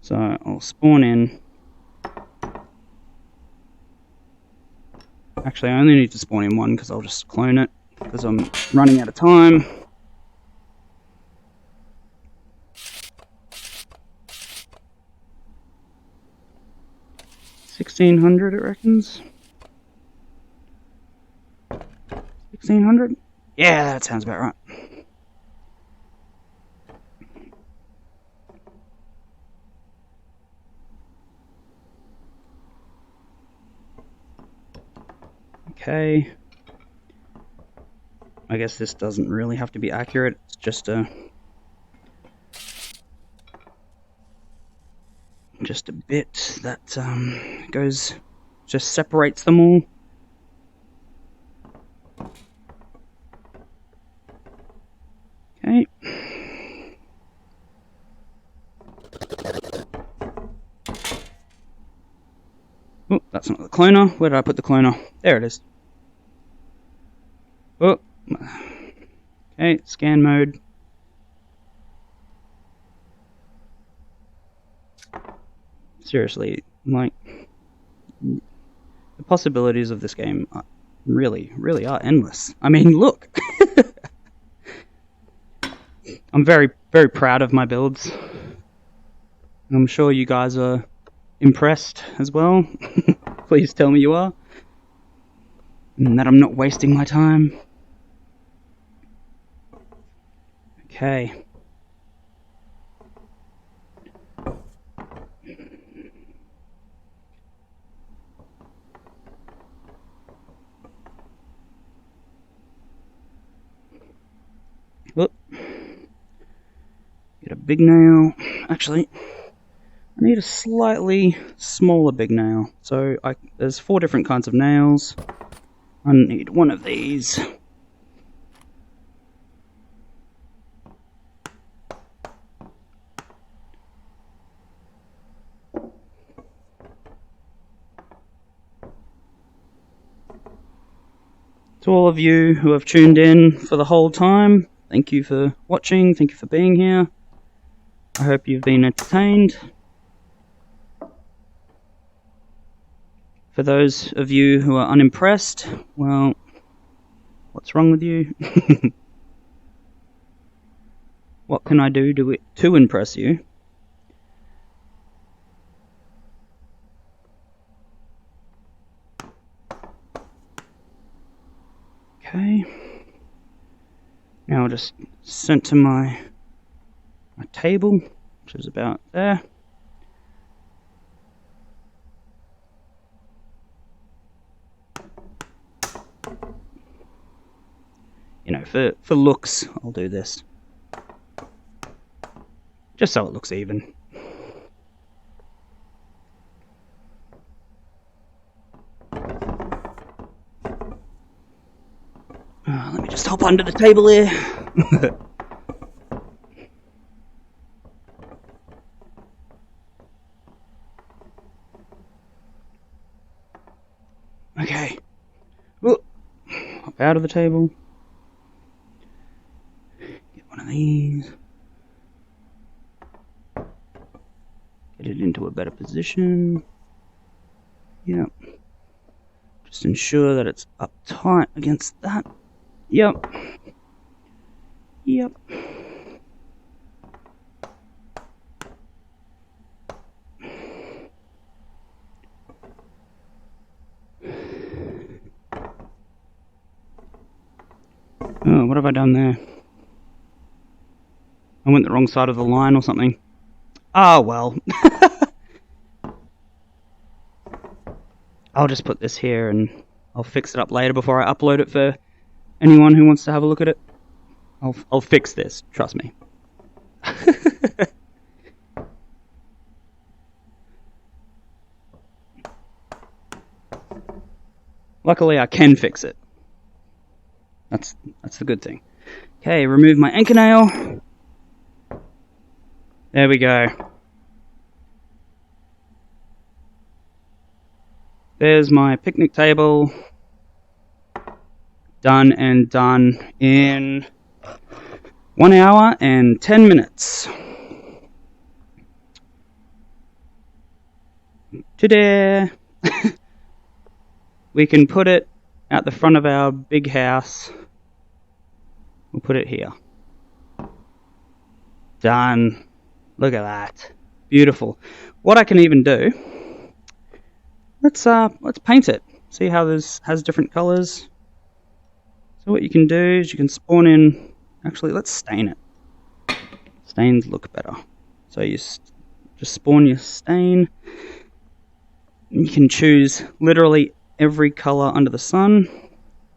so I'll spawn in. Actually, I only need to spawn in one because I'll just clone it, because I'm running out of time. $1,600, it reckons. 1,600? Yeah, that sounds about right. Okay. I guess this doesn't really have to be accurate. It's just a bit that just separates them all. Okay. Oh, that's not the cloner. Where did I put the cloner? There it is. Oh. Okay, scan mode. Seriously, like, the possibilities of this game are really are endless. I mean, look. I'm very proud of my builds. I'm sure you guys are impressed as well. Please tell me you are. And that I'm not wasting my time. Okay. big nail. Actually, I need a slightly smaller big nail. So there's 4 different kinds of nails. I need one of these. To all of you who have tuned in for the whole time, thank you for watching, thank you for being here. I hope you've been entertained. For those of you who are unimpressed, well, what's wrong with you? What can I do to impress you? Okay. Now I'll just center my table, which is about there. You know, for looks, I'll do this. Just so it looks even. Let me just hop under the table here. Okay. Hop out of the table. Get one of these. Get it into a better position. Yep. Just ensure that it's up tight against that. Yep. Yep. Oh, what have I done there? I went the wrong side of the line or something. Ah, well. I'll just put this here and I'll fix it up later before I upload it for anyone who wants to have a look at it. I'll fix this, trust me. Luckily I can fix it. That's the good thing. Okay, remove my anchor nail. There we go. There's my picnic table. Done and done in 1 hour and 10 minutes. Ta-da! We can put it at the front of our big house. We'll put it here. Done. Look at that. Beautiful. What I can even do, let's paint it. See how this has different colors? So what you can do is you can spawn in, actually let's stain it. Stains look better. So you just spawn your stain. You can choose literally every color under the sun.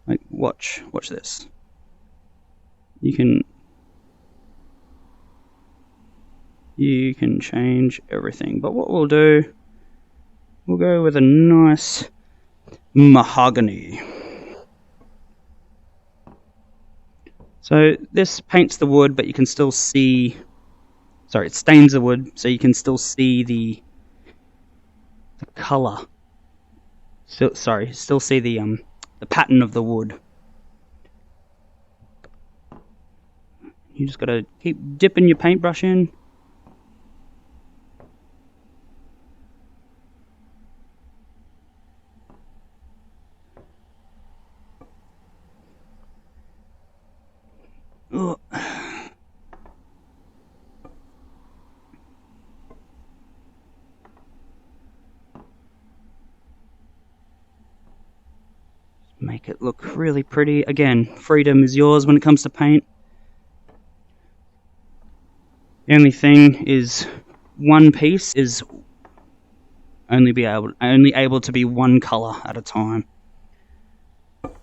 Like watch this. You can change everything, but what we'll do, we'll go with a nice mahogany. So this paints the wood, but you can still see, sorry, it stains the wood, so you can still see the color. Still see the pattern of the wood. You just gotta keep dipping your paintbrush in. Oh. Make it look really pretty. Again, freedom is yours when it comes to paint. The only thing is, one piece is only able to be one color at a time.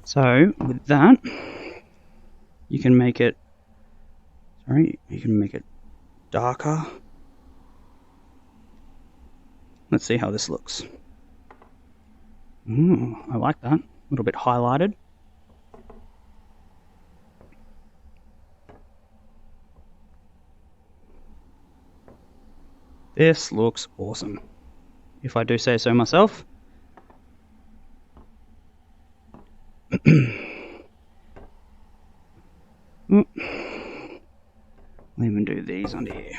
So with that, you can make it. Sorry, you can make it darker. Let's see how this looks. I like that. A little bit highlighted. This looks awesome, if I do say so myself. I'll even do these under here.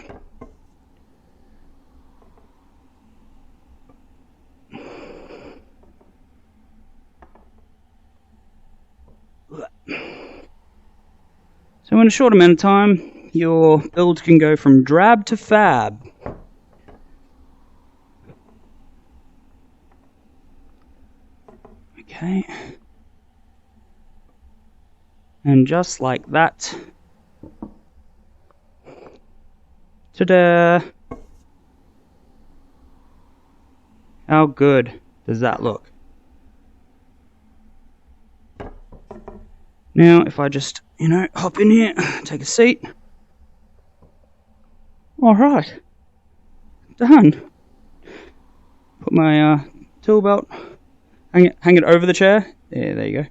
So in a short amount of time, your build can go from drab to fab. Okay. And just like that. Ta-da! How good does that look? Now, if I just, hop in here, take a seat. Alright. Done. Put my tool belt, hang it over the chair. Yeah, there you go.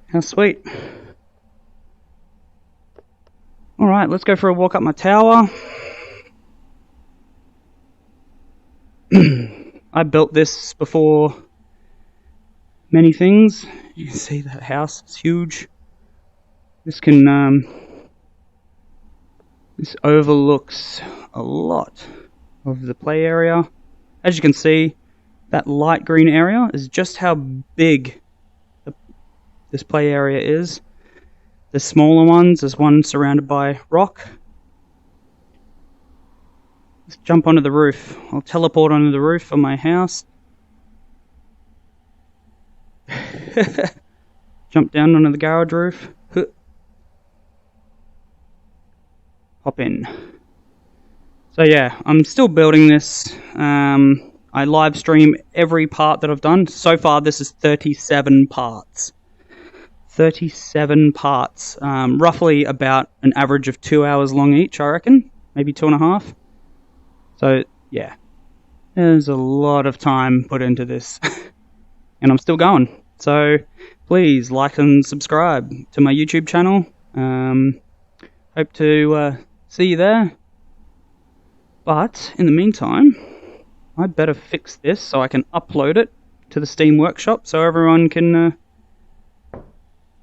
How sweet. Alright, let's go for a walk up my tower. I built this before many things. You can see that house, it's huge. This this overlooks a lot of the play area. As you can see, that light green area is just how big this play area is. The smaller ones, there's one surrounded by rock. Let's jump onto the roof. I'll teleport onto the roof of my house. Jump down onto the garage roof. Hop in. So yeah, I'm still building this. I live stream every part that I've done. So far this is 37 parts. 37 parts. Roughly about an average of 2 hours long each, I reckon. Maybe 2.5. So yeah, there's a lot of time put into this. And I'm still going. So please like and subscribe to my YouTube channel. Hope to see you there. But in the meantime, I better fix this so I can upload it to the Steam Workshop so everyone can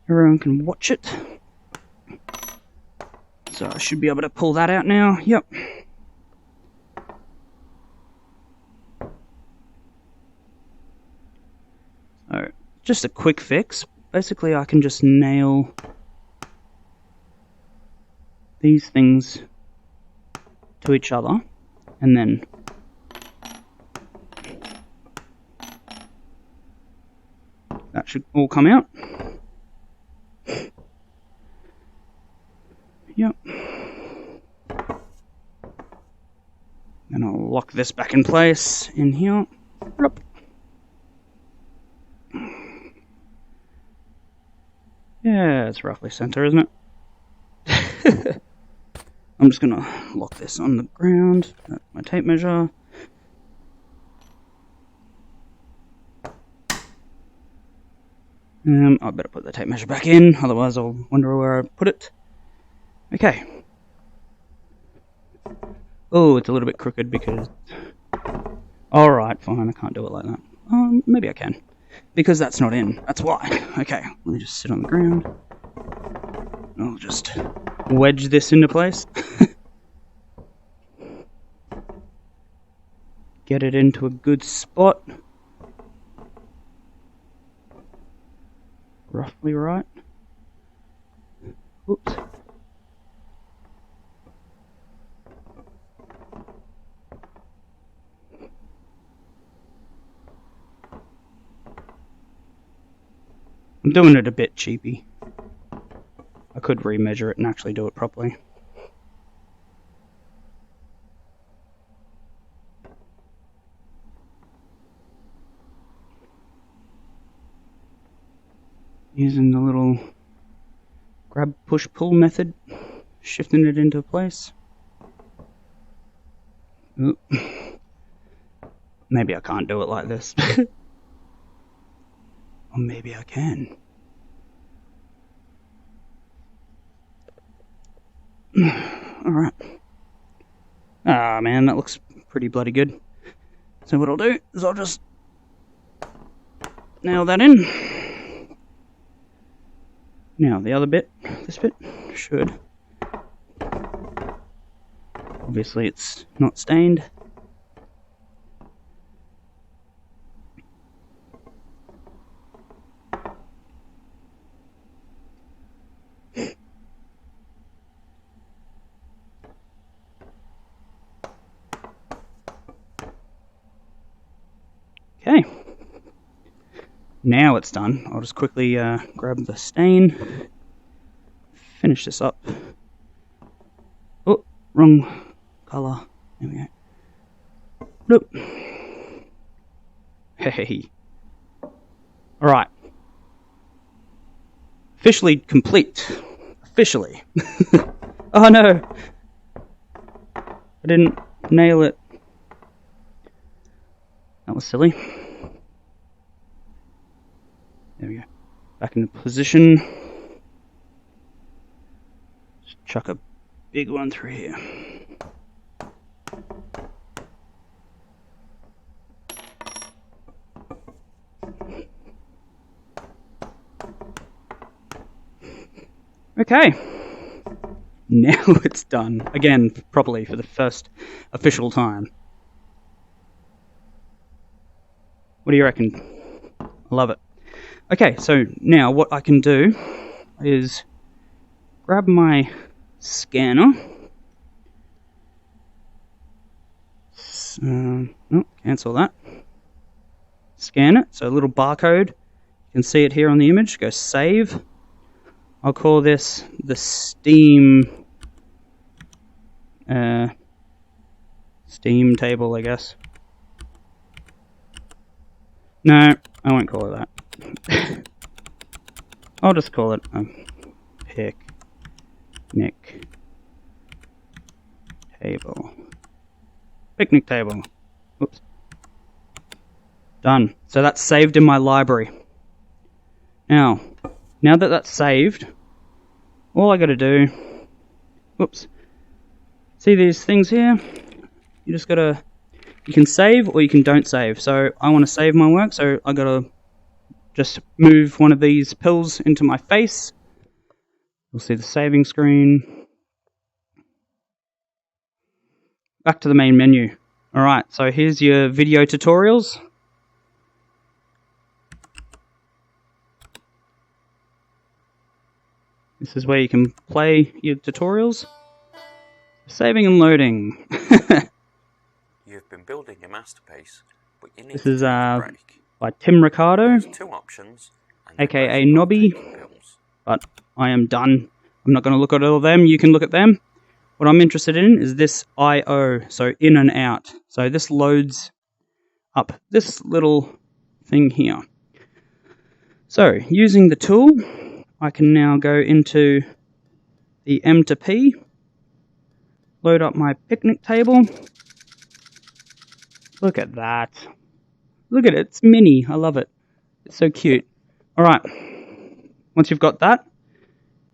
watch it. So I should be able to pull that out now. Yep. So just a quick fix. Basically, I can just nail these things to each other, and then that should all come out. Yep. Then I'll lock this back in place in here. Yeah, it's roughly center, isn't it? I'm just gonna lock this on the ground. My tape measure. I better put the tape measure back in, otherwise I'll wonder where I put it. Okay. Oh, it's a little bit crooked because... Alright, fine, I can't do it like that. Maybe I can. Because that's not in, that's why. Okay, let me just sit on the ground. I'll just wedge this into place. Get it into a good spot. Roughly right. Oops. I'm doing it a bit cheapy. I could remeasure it and actually do it properly. Using the little grab push pull method, shifting it into place. Ooh. Maybe I can't do it like this. Or maybe I can. Alright. Ah, man, that looks pretty bloody good. So what I'll do is I'll just nail that in. Now, the other bit, this bit, should. Obviously, it's not stained. Okay, now it's done. I'll just quickly grab the stain, finish this up. Oh, wrong colour. There we go. Nope. Hey. Alright. Officially complete. Officially. Oh no! I didn't nail it. That was silly. There we go. Back into position. Just chuck a big one through here. Okay. Now it's done. Again, properly for the first official time. What do you reckon? I love it. Okay, so now what I can do is grab my scanner. Oh, cancel that. Scan it, so a little barcode. You can see it here on the image. Go save. I'll call this the Steam table, I guess. No, I won't call it that. I'll just call it a picnic table. Picnic table. Oops. Done. So that's saved in my library. Now that that's saved, all I gotta do, whoops, see these things here? You just gotta, you can save or you can don't save. So I want to save my work, so I gotta just move one of these pills into my face. You'll see the saving screen. Back to the main menu. Alright, so here's your video tutorials. This is where you can play your tutorials. Saving and loading. You've been building your masterpiece, but you need this is break. By Tim Ricardo, There's two options, aka Nobby, but I am done. I'm not going to look at all of them, you can look at them. What I'm interested in is this I/O, so in and out. So this loads up this little thing here. So, using the tool, I can now go into the M to P, load up my picnic table. Look at that. Look at it, it's mini, I love it. It's so cute. Alright, once you've got that,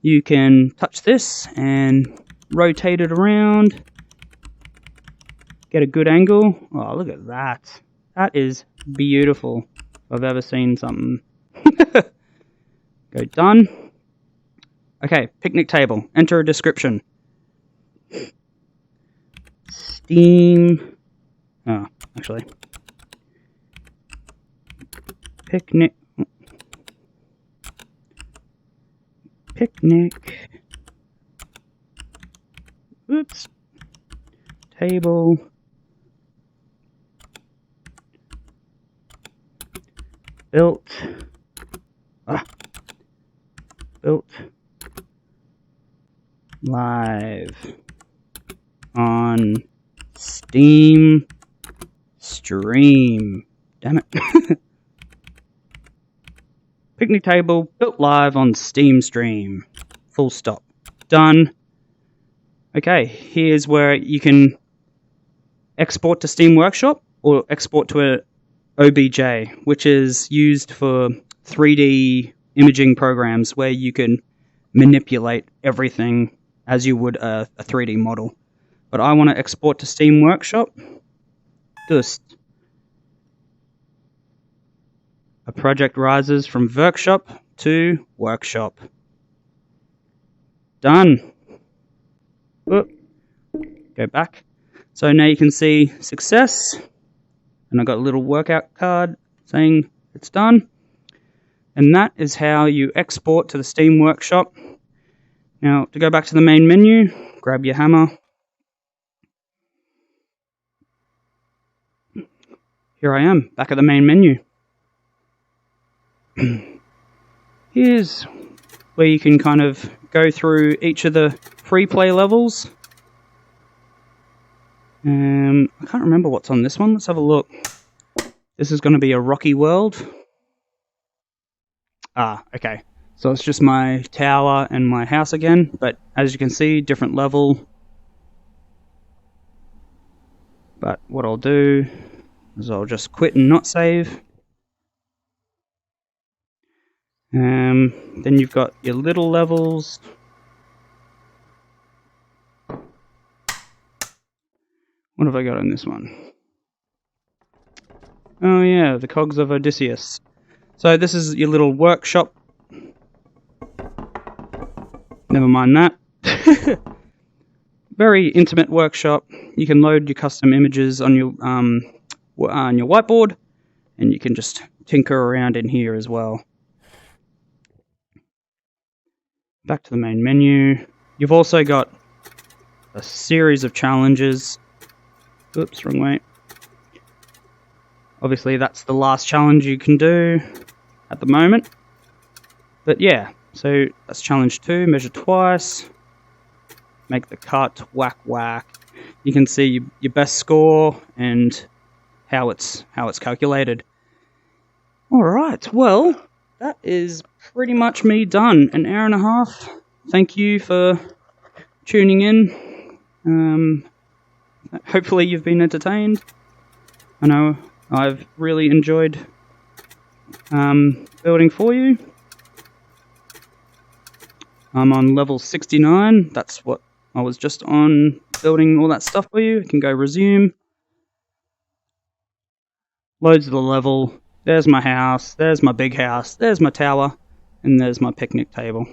you can touch this and rotate it around. Get a good angle. Oh, look at that. That is beautiful. If I've ever seen something. Go done. Okay, picnic table. Enter a description. Steam. Oh, actually. Picnic. Oops. Table. Built live on Steam Stream. Damn it. Picnic table built live on Steam Stream. full stop. Done. Okay, here's where you can export to Steam Workshop or export to a OBJ, which is used for 3D imaging programs where you can manipulate everything as you would a 3D model. But I want to export to Steam Workshop. Just a project rises from vrkshop to workshop. Done. Oop. Go back. So now you can see success, and I got a little workout card saying it's done. And that is how you export to the Steam Workshop. Now, to go back to the main menu, grab your hammer. Here I am, back at the main menu. Here's where you can kind of go through each of the free play levels. I can't remember what's on this one. Let's have a look. This is going to be a rocky world. Ah, okay. So it's just my tower and my house again, but as you can see, different level. But what I'll do is I'll just quit and not save. Then you've got your little levels. What have I got on this one? Oh yeah, the Cogs of Odysseus. So this is your little workshop. Never mind that. Very intimate workshop. You can load your custom images on your whiteboard, and you can just tinker around in here as well. Back to the main menu. You've also got a series of challenges. Oops, wrong way. Obviously, that's the last challenge you can do at the moment. But yeah, so that's challenge 2, measure twice. Make the cut, whack whack. You can see your best score and how it's calculated. Alright, well, that is pretty much me done. An hour and a half. Thank you for tuning in. Hopefully you've been entertained. I know I've really enjoyed building for you. I'm on level 69. That's what I was just on, building all that stuff for you. You can go resume. Loads of the level. There's my house. There's my big house. There's my tower. And there's my picnic table.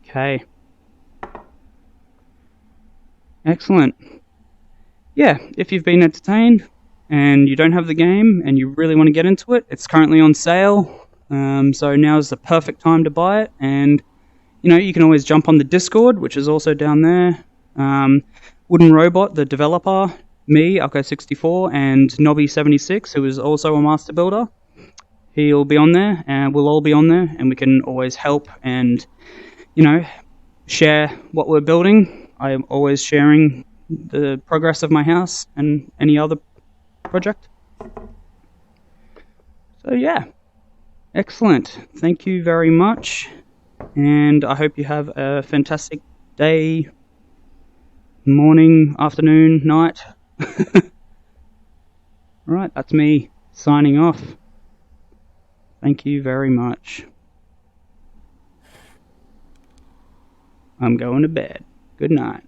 Okay. Excellent. Yeah, if you've been entertained and you don't have the game and you really want to get into it, it's currently on sale. So now is the perfect time to buy it. And, you know, you can always jump on the Discord, which is also down there. Wooden Robot, the developer, me, Alco64, and Nobby76, who is also a master builder. He'll be on there, and we'll all be on there, and we can always help and, you know, share what we're building. I am always sharing the progress of my house and any other project. So yeah, excellent. Thank you very much, and I hope you have a fantastic day, morning, afternoon, night. Alright, that's me signing off. Thank you very much. I'm going to bed. Good night.